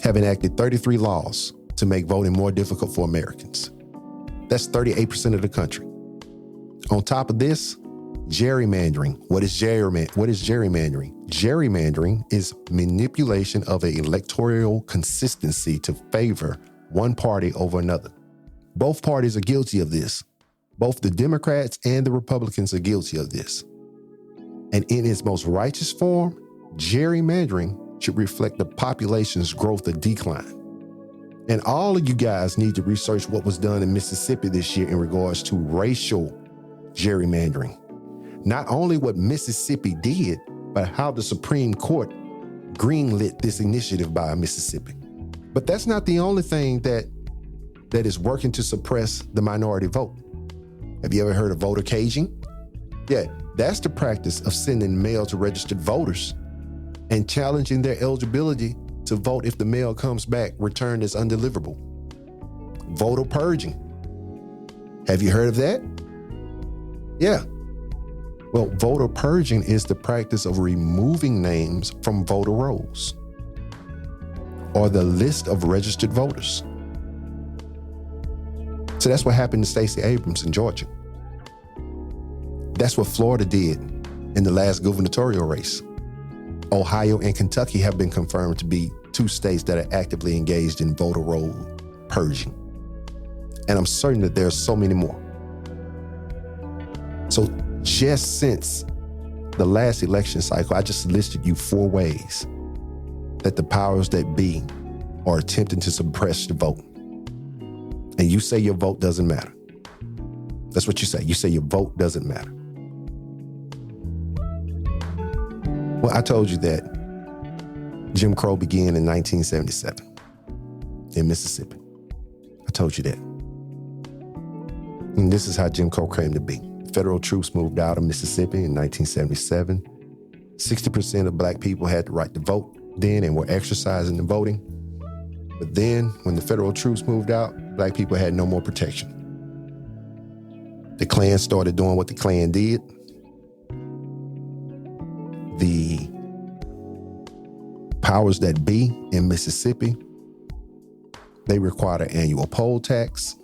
have enacted 33 laws to make voting more difficult for Americans. That's 38% of the country. On top of this, gerrymandering. What is gerrymandering? Gerrymandering is manipulation of an electoral consistency to favor one party over another. Both parties are guilty of this. Both the Democrats and the Republicans are guilty of this. And in its most righteous form, gerrymandering should reflect the population's growth or decline. And all of you guys need to research what was done in Mississippi this year in regards to racial gerrymandering. Not only what Mississippi did, but how the Supreme Court greenlit this initiative by Mississippi. But that's not the only thing that is working to suppress the minority vote. Have you ever heard of voter caging? Yeah, that's the practice of sending mail to registered voters and challenging their eligibility to vote if the mail comes back returned as undeliverable. Voter purging. Have you heard of that? Yeah. Well, voter purging is the practice of removing names from voter rolls or the list of registered voters. So that's what happened to Stacey Abrams in Georgia. That's what Florida did in the last gubernatorial race. Ohio and Kentucky have been confirmed to be two states that are actively engaged in voter roll purging. And I'm certain that there's so many more. So just since the last election cycle, I just listed you 4 ways that the powers that be are attempting to suppress the vote. And you say your vote doesn't matter. That's what you say. You say your vote doesn't matter. Well, I told you that Jim Crow began in 1977 in Mississippi. I told you that. And this is how Jim Crow came to be. Federal troops moved out of Mississippi in 1977. 60% of Black people had the right to vote then and were exercising the voting. But then, when the federal troops moved out, Black people had no more protection. The Klan started doing what the Klan did. The powers that be in Mississippi, they required an annual poll tax,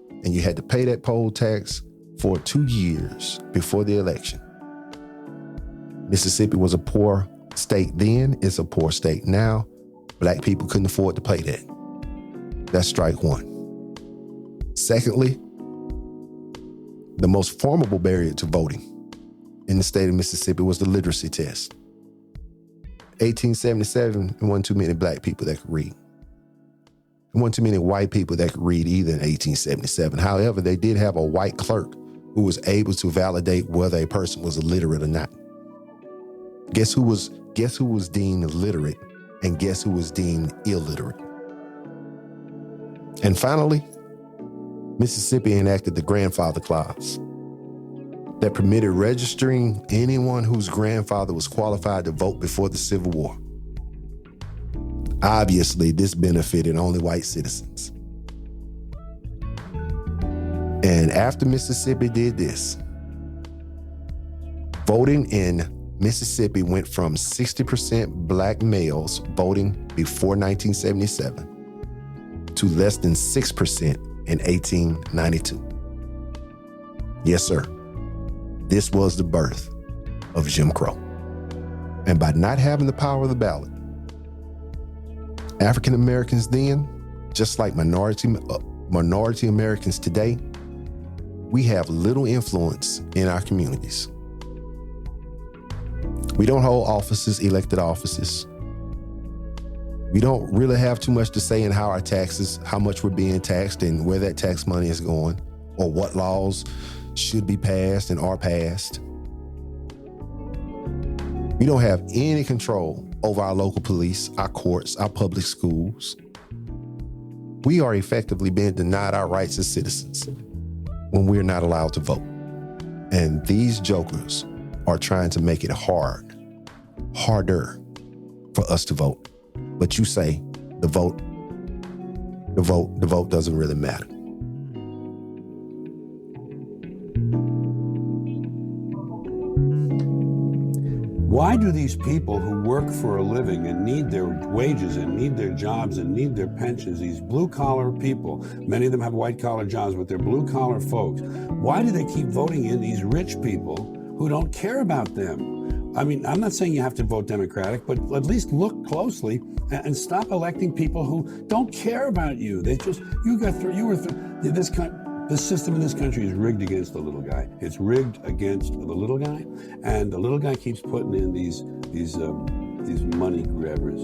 and you had to pay that poll tax for 2 years before the election. Mississippi was a poor state then, it's a poor state now. Black people couldn't afford to pay that. That's strike one. Secondly, the most formidable barrier to voting in the state of Mississippi was the literacy test. 1877, there wasn't too many Black people that could read. There weren't too many white people that could read either in 1877. However, they did have a white clerk who was able to validate whether a person was illiterate or not. Guess who was deemed literate, and guess who was deemed illiterate? And finally, Mississippi enacted the grandfather clause that permitted registering anyone whose grandfather was qualified to vote before the Civil War. Obviously, this benefited only white citizens. And after Mississippi did this, voting in Mississippi went from 60% black males voting before 1977 to less than 6% in 1892. Yes, sir. This was the birth of Jim Crow. And by not having the power of the ballot, African Americans then, just like minority Americans today, we have little influence in our communities. We don't hold offices, elected offices. We don't really have too much to say in how much we're being taxed and where that tax money is going, or what laws should be passed and are passed. We don't have any control over our local police, our courts, our public schools. We are effectively being denied our rights as citizens when we're not allowed to vote. And these jokers are trying to make it harder for us to vote. But you say the vote doesn't really matter. Why do these people who work for a living and need their wages and need their jobs and need their pensions, these blue-collar people, many of them have white-collar jobs, but they're blue-collar folks, why do they keep voting in these rich people who don't care about them? I mean, I'm not saying you have to vote Democratic, but at least look closely and stop electing people who don't care about you. This system in this country is rigged against the little guy. It's rigged against the little guy, and the little guy keeps putting in these money grabbers.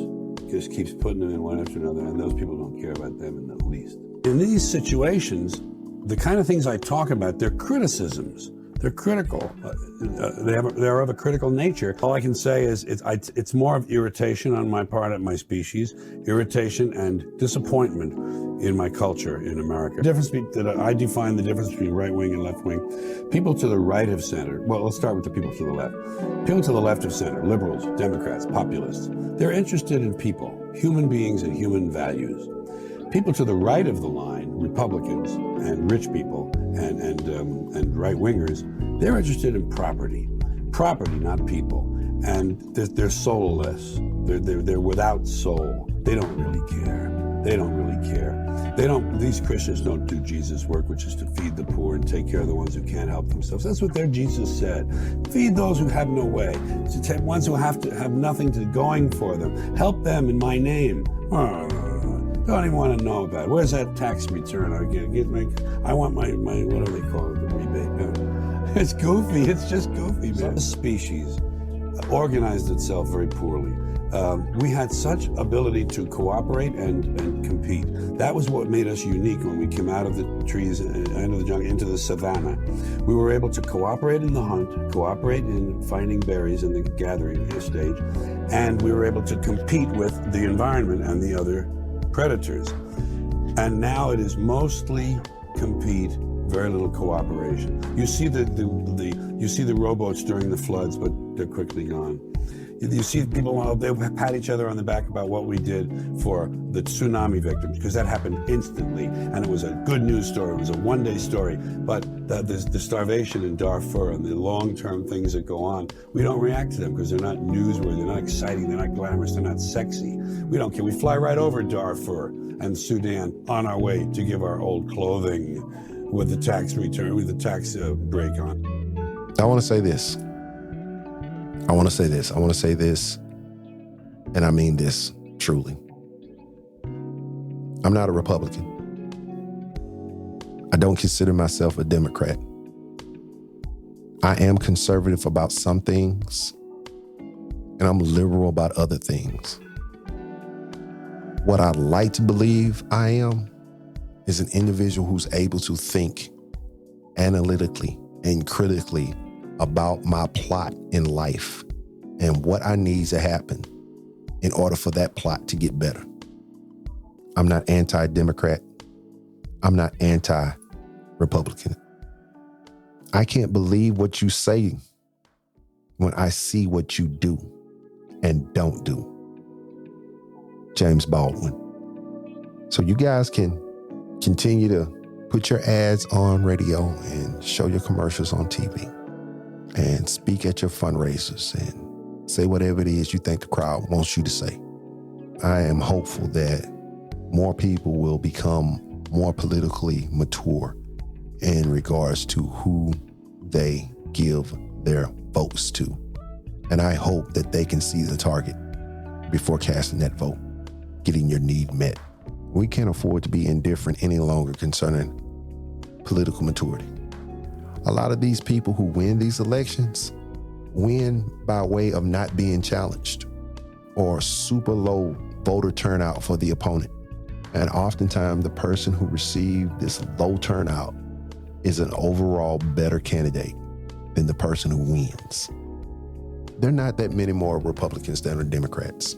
Just keeps putting them in one after another, and those people don't care about them in the least. In these situations, the kind of things I talk about, they're criticisms. They're critical. They're of a critical nature. All I can say is it's more of irritation on my part at my species, irritation and disappointment in my culture in America. I define the difference between right wing and left wing. People to the right of center. Well, let's start with the people to the left. People to the left of center, liberals, Democrats, populists. They're interested in people, human beings and human values. People to the right of the line, Republicans and rich people and right-wingers, they're interested in property, not people. And they're soulless. They're without soul. They don't really care. These Christians don't do Jesus' work, which is to feed the poor and take care of the ones who can't help themselves. That's what their Jesus said. Feed those who have no way. To take ones who have nothing going for them. Help them in my name. Don't even want to know about it. Where's that tax return? I want my what do they call it? The rebate. It's goofy. It's just goofy, man. The species organized itself very poorly. We had such ability to cooperate and compete. That was what made us unique when we came out of the trees, out of the jungle, into the savannah. We were able to cooperate in the hunt, cooperate in finding berries in the gathering stage, and we were able to compete with the environment and the other predators. And now it is mostly compete, very little cooperation. You see the rowboats during the floods, but they're quickly gone. You see people, they pat each other on the back about what we did for the tsunami victims, because that happened instantly, and it was a good news story. It was a one-day story. But the starvation in Darfur and the long-term things that go on, we don't react to them because they're not newsworthy, they're not exciting, they're not glamorous, they're not sexy. We don't care. We fly right over Darfur and Sudan on our way to give our old clothing with the tax return, with the tax break on. I want to say this. I want to say this, and I mean this truly. I'm not a Republican. I don't consider myself a Democrat. I am conservative about some things, and I'm liberal about other things. What I'd like to believe I am is an individual who's able to think analytically and critically about my plot in life and what I need to happen in order for that plot to get better. I'm not anti-Democrat. I'm not anti-Republican. I can't believe what you say when I see what you do and don't do. James Baldwin. So you guys can continue to put your ads on radio and show your commercials on TV and speak at your fundraisers and say whatever it is you think the crowd wants you to say. I am hopeful that more people will become more politically mature in regards to who they give their votes to. And I hope that they can see the target before casting that vote, getting your need met. We can't afford to be indifferent any longer concerning political maturity. A lot of these people who win these elections win by way of not being challenged or super low voter turnout for the opponent. And oftentimes the person who received this low turnout is an overall better candidate than the person who wins. There are not that many more Republicans than are Democrats.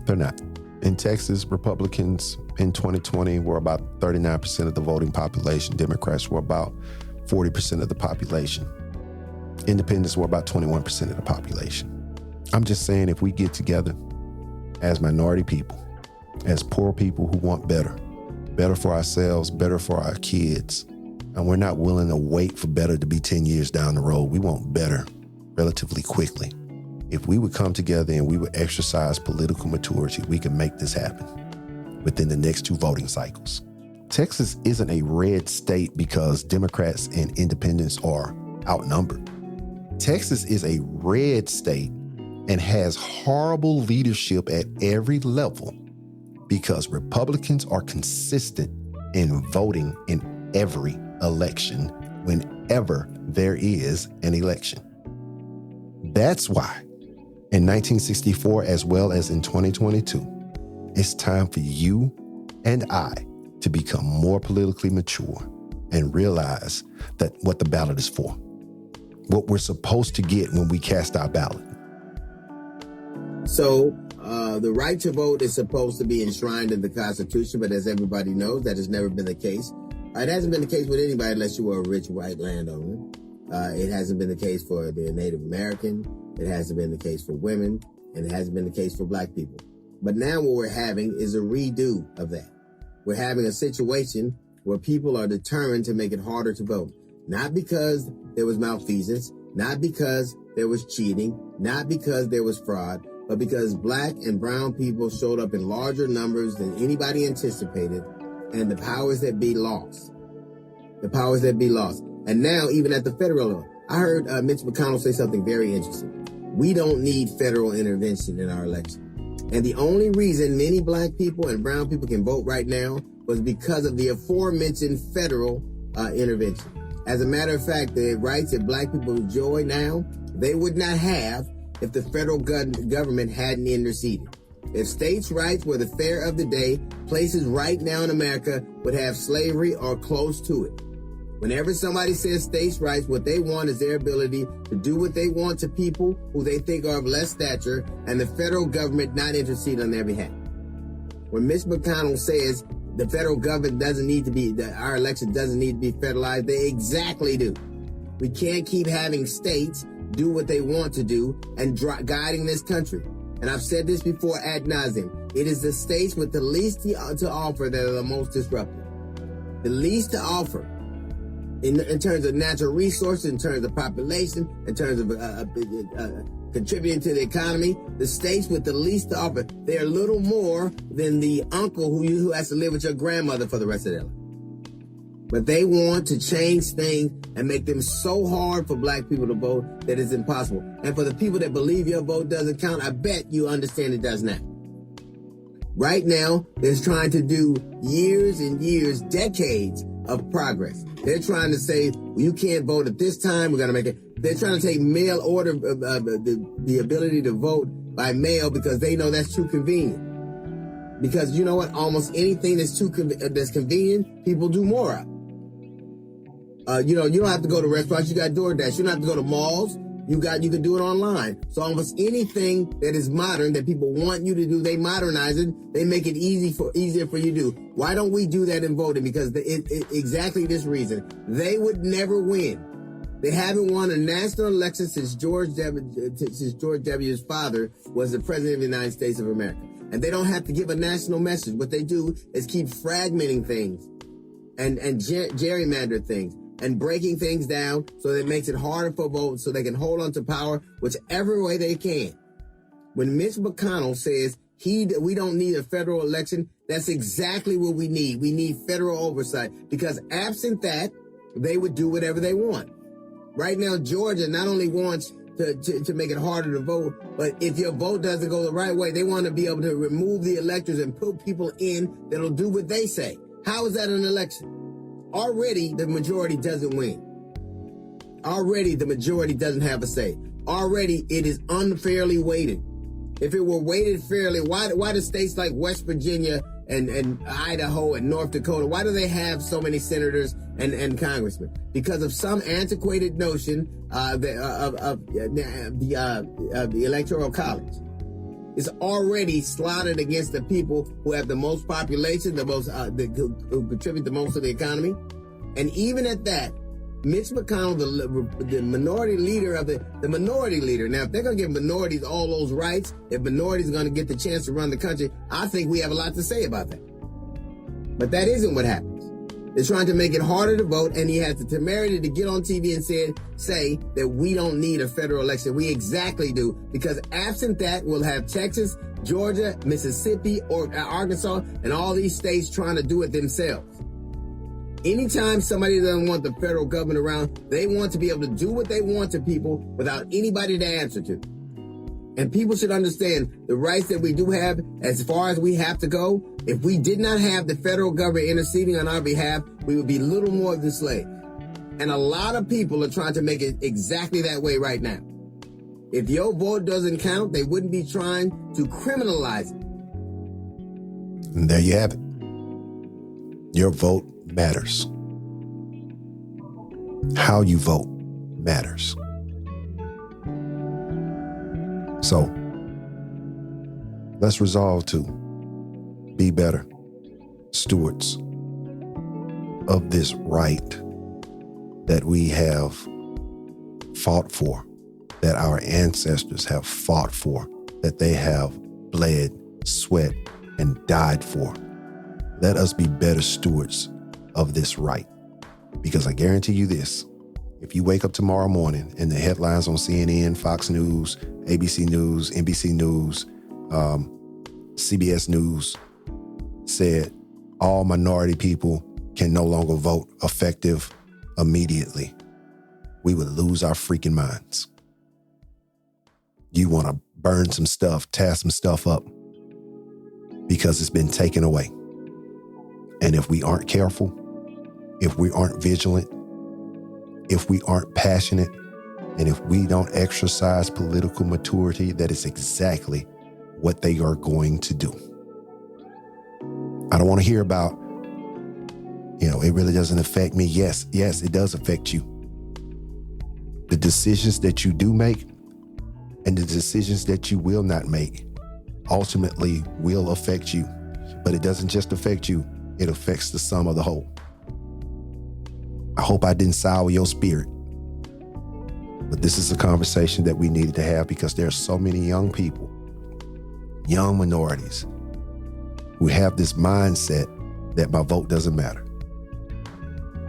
They're not. In Texas, Republicans in 2020 were about 39% of the voting population. Democrats were about 40% of the population. Independents were about 21% of the population. I'm just saying, if we get together as minority people, as poor people who want better for ourselves, better for our kids, and we're not willing to wait for better to be 10 years down the road. We want better relatively quickly. If we would come together and we would exercise political maturity, we can make this happen within the next 2 voting cycles. Texas isn't a red state because Democrats and independents are outnumbered. Texas is a red state and has horrible leadership at every level because Republicans are consistent in voting in every election whenever there is an election. That's why in 1964, as well as in 2022, it's time for you and I to become more politically mature and realize that what the ballot is for, what we're supposed to get when we cast our ballot. So the right to vote is supposed to be enshrined in the Constitution, but as everybody knows, that has never been the case. It hasn't been the case with anybody unless you were a rich white landowner. It hasn't been the case for the Native American. It hasn't been the case for women, and it hasn't been the case for black people. But now what we're having is a redo of that. We're having a situation where people are determined to make it harder to vote. Not because there was malfeasance, not because there was cheating, not because there was fraud, but because black and brown people showed up in larger numbers than anybody anticipated, and the powers that be lost. The powers that be lost. And now, even at the federal level, I heard Mitch McConnell say something very interesting. We don't need federal intervention in our election. And the only reason many black people and brown people can vote right now was because of the aforementioned federal intervention. As a matter of fact, the rights that black people enjoy now, they would not have if the federal government hadn't interceded. If states' rights were the fare of the day, places right now in America would have slavery or close to it. Whenever somebody says states' rights, what they want is their ability to do what they want to people who they think are of less stature, and the federal government not intercede on their behalf. When Mitch McConnell says the federal government doesn't need to be, that our election doesn't need to be federalized, they exactly do. We can't keep having states do what they want to do and guiding this country. And I've said this before ad nauseum. It is the states with the least to offer that are the most disruptive. The least to offer. In terms of natural resources, in terms of population, in terms of contributing to the economy, the states with the least to offer, they're little more than the uncle who has to live with your grandmother for the rest of their life. But they want to change things and make them so hard for black people to vote that it's impossible. And for the people that believe your vote doesn't count, I bet you understand it does not. Right now, they're trying to do years and years, decades of progress. They're trying to say, well, you can't vote at this time, we're going to make it. They're trying to take mail order, the ability to vote by mail because they know that's too convenient. Because you know what? Almost anything that's that's convenient, people do more of. You don't have to go to restaurants. You got DoorDash. You don't have to go to malls. You can do it online. So almost anything that is modern that people want you to do, they modernize it. They make it easier for you to do. Why don't we do that in voting? Because exactly this reason. They would never win. They haven't won a national election since George W.'s father was the president of the United States of America. And they don't have to give a national message. What they do is keep fragmenting things and gerrymander things and breaking things down so that it makes it harder for votes so they can hold on to power whichever way they can. When Mitch McConnell says we don't need a federal election, that's exactly what we need. We need federal oversight because absent that, they would do whatever they want. Right now, Georgia not only wants to make it harder to vote, but if your vote doesn't go the right way, they want to be able to remove the electors and put people in that'll do what they say. How is that an election? Already, the majority doesn't win. Already, the majority doesn't have a say. Already, it is unfairly weighted. If it were weighted fairly, why do states like West Virginia and Idaho and North Dakota, why do they have so many senators and congressmen? Because of some antiquated notion of the Electoral College. It's already slotted against the people who have the most population, who contribute the most to the economy. And even at that, Mitch McConnell, the minority leader of the minority leader. Now, if they're going to give minorities all those rights, if minorities are going to get the chance to run the country, I think we have a lot to say about that. But that isn't what happens. They're trying to make it harder to vote, and he has the temerity to get on TV and say that we don't need a federal election. We exactly do, because absent that, we'll have Texas, Georgia, Mississippi, or Arkansas, and all these states trying to do it themselves. Anytime somebody doesn't want the federal government around, they want to be able to do what they want to people without anybody to answer to. And people should understand the rights that we do have as far as we have to go. If we did not have the federal government interceding on our behalf, we would be little more than slaves. And a lot of people are trying to make it exactly that way right now. If your vote doesn't count, they wouldn't be trying to criminalize it. And there you have it. Your vote matters. How you vote matters. So, let's resolve to be better stewards of this right that we have fought for, that our ancestors have fought for, that they have bled, sweat, and died for. Let us be better stewards of this right. Because I guarantee you this, if you wake up tomorrow morning and the headlines on CNN, Fox News, ABC News, NBC News, CBS News said all minority people can no longer vote effective immediately, we would lose our freaking minds. You want to burn some stuff, tear some stuff up because it's been taken away. And if we aren't careful, if we aren't vigilant, if we aren't passionate, and if we don't exercise political maturity, that is exactly what they are going to do. I don't want to hear about, it really doesn't affect me. Yes, it does affect you. The decisions that you do make and the decisions that you will not make ultimately will affect you. But it doesn't just affect you, it affects the sum of the whole. I hope I didn't sour your spirit. But this is a conversation that we needed to have because there are so many young people, young minorities, who have this mindset that my vote doesn't matter.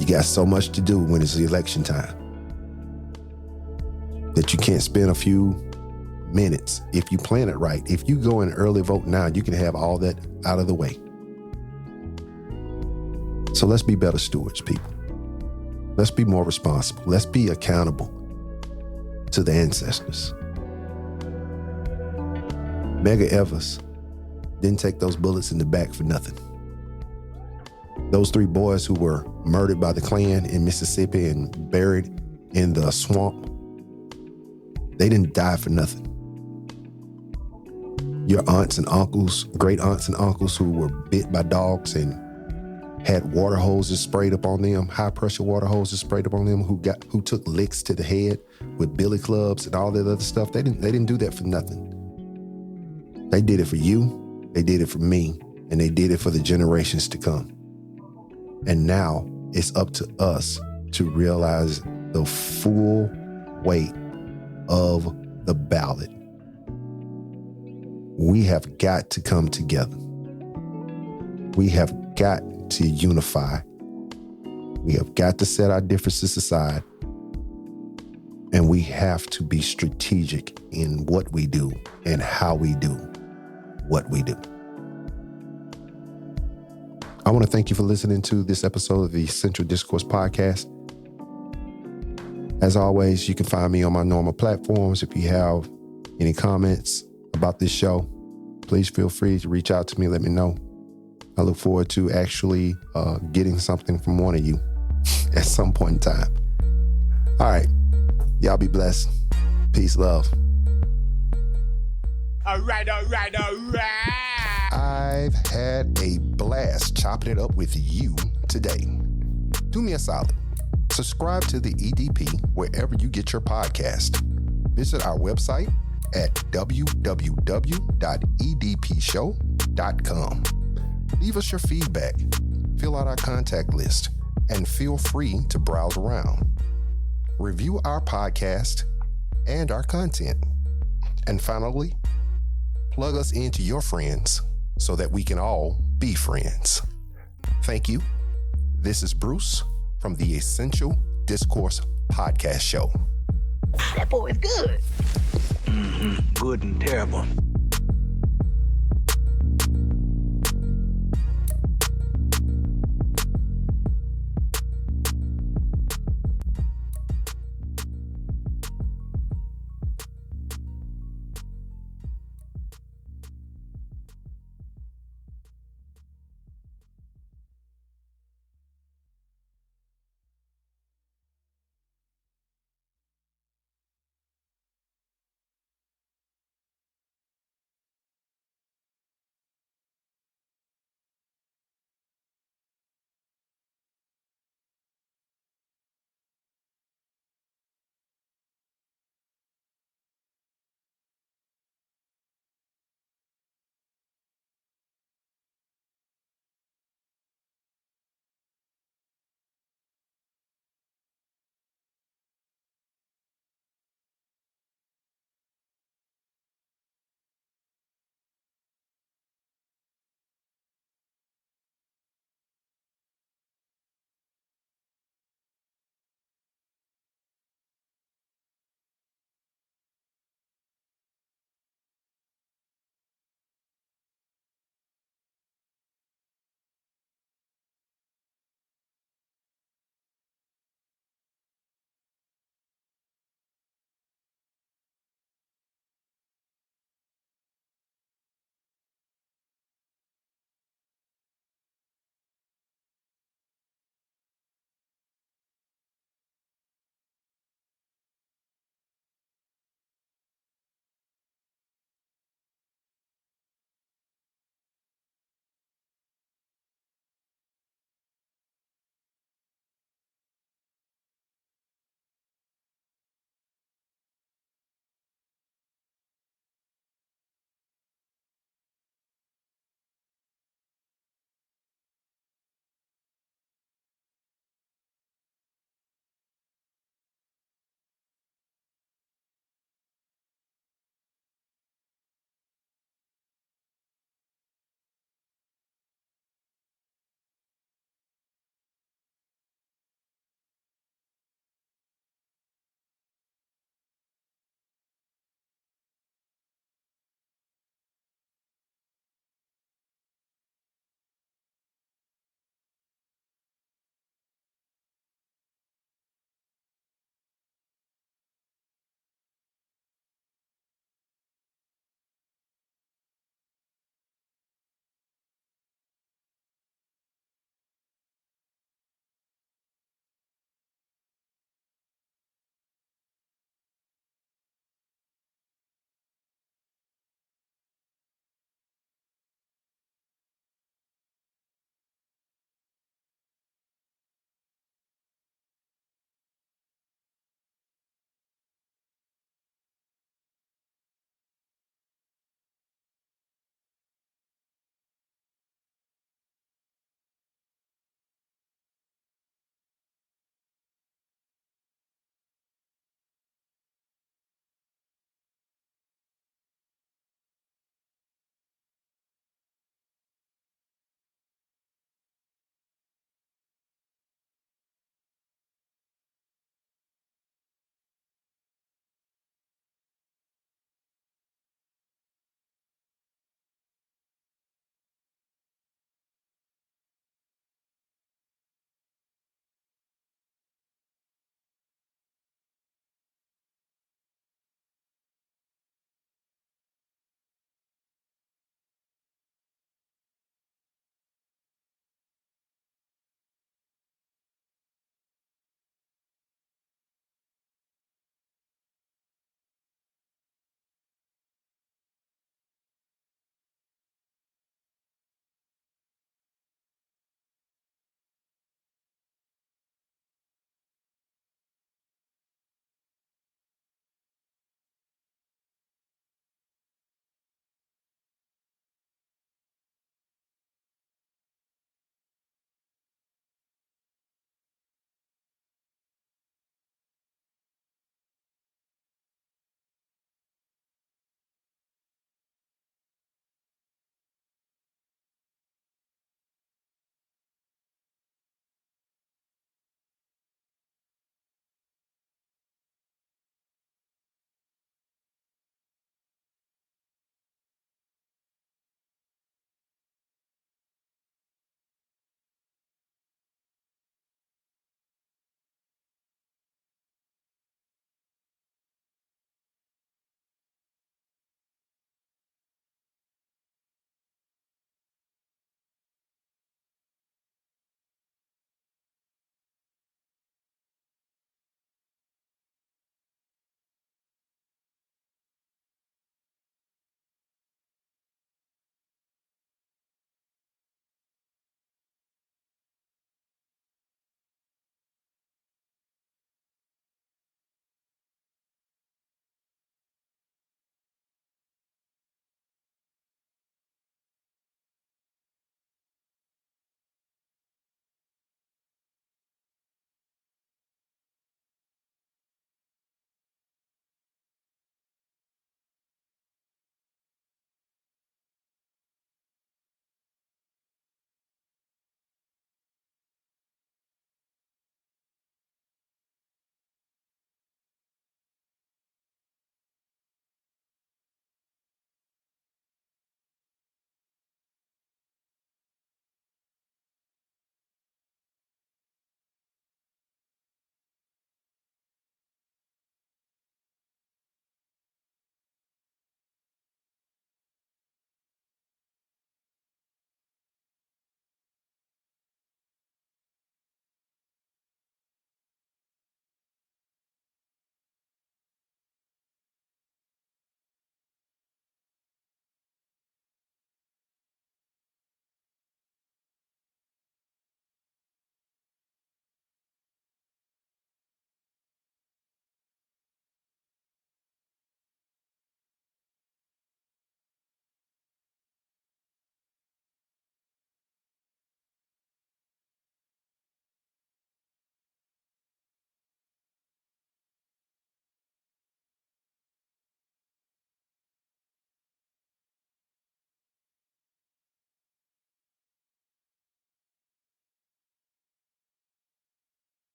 You got so much to do when it's election time that you can't spend a few minutes. If you plan it right, if you go and early vote now, you can have all that out of the way. So let's be better stewards, people. Let's be more responsible. Let's be accountable to the ancestors. Medgar Evers didn't take those bullets in the back for nothing. Those 3 boys who were murdered by the Klan in Mississippi and buried in the swamp, they didn't die for nothing. Your aunts and uncles, great aunts and uncles who were bit by dogs and had water hoses sprayed up on them, high pressure water hoses sprayed up on them, who took licks to the head with billy clubs and all that other stuff. They didn't do that for nothing. They did it for you, they did it for me, and they did it for the generations to come. And now it's up to us to realize the full weight of the ballot. We have got to come together. We have got to unify. We have got to set our differences aside. And we have to be strategic in what we do and how we do what we do. I want to thank you for listening to this episode of the Central Discourse Podcast. As always, you can find me on my normal platforms. If you have any comments about this show, please feel free to reach out to me. Let me know. I look forward to actually getting something from one of you at some point in time. All right. Y'all be blessed. Peace, love. All right. I've had a blast chopping it up with you today. Do me a solid. Subscribe to the EDP wherever you get your podcast. Visit our website at www.edpshow.com. Leave us your feedback, fill out our contact list, and feel free to browse around. Review our podcast and our content. And finally, plug us into your friends so that we can all be friends. Thank you. This is Bruce from the Essential Discourse Podcast Show. That boy is good. Good and terrible.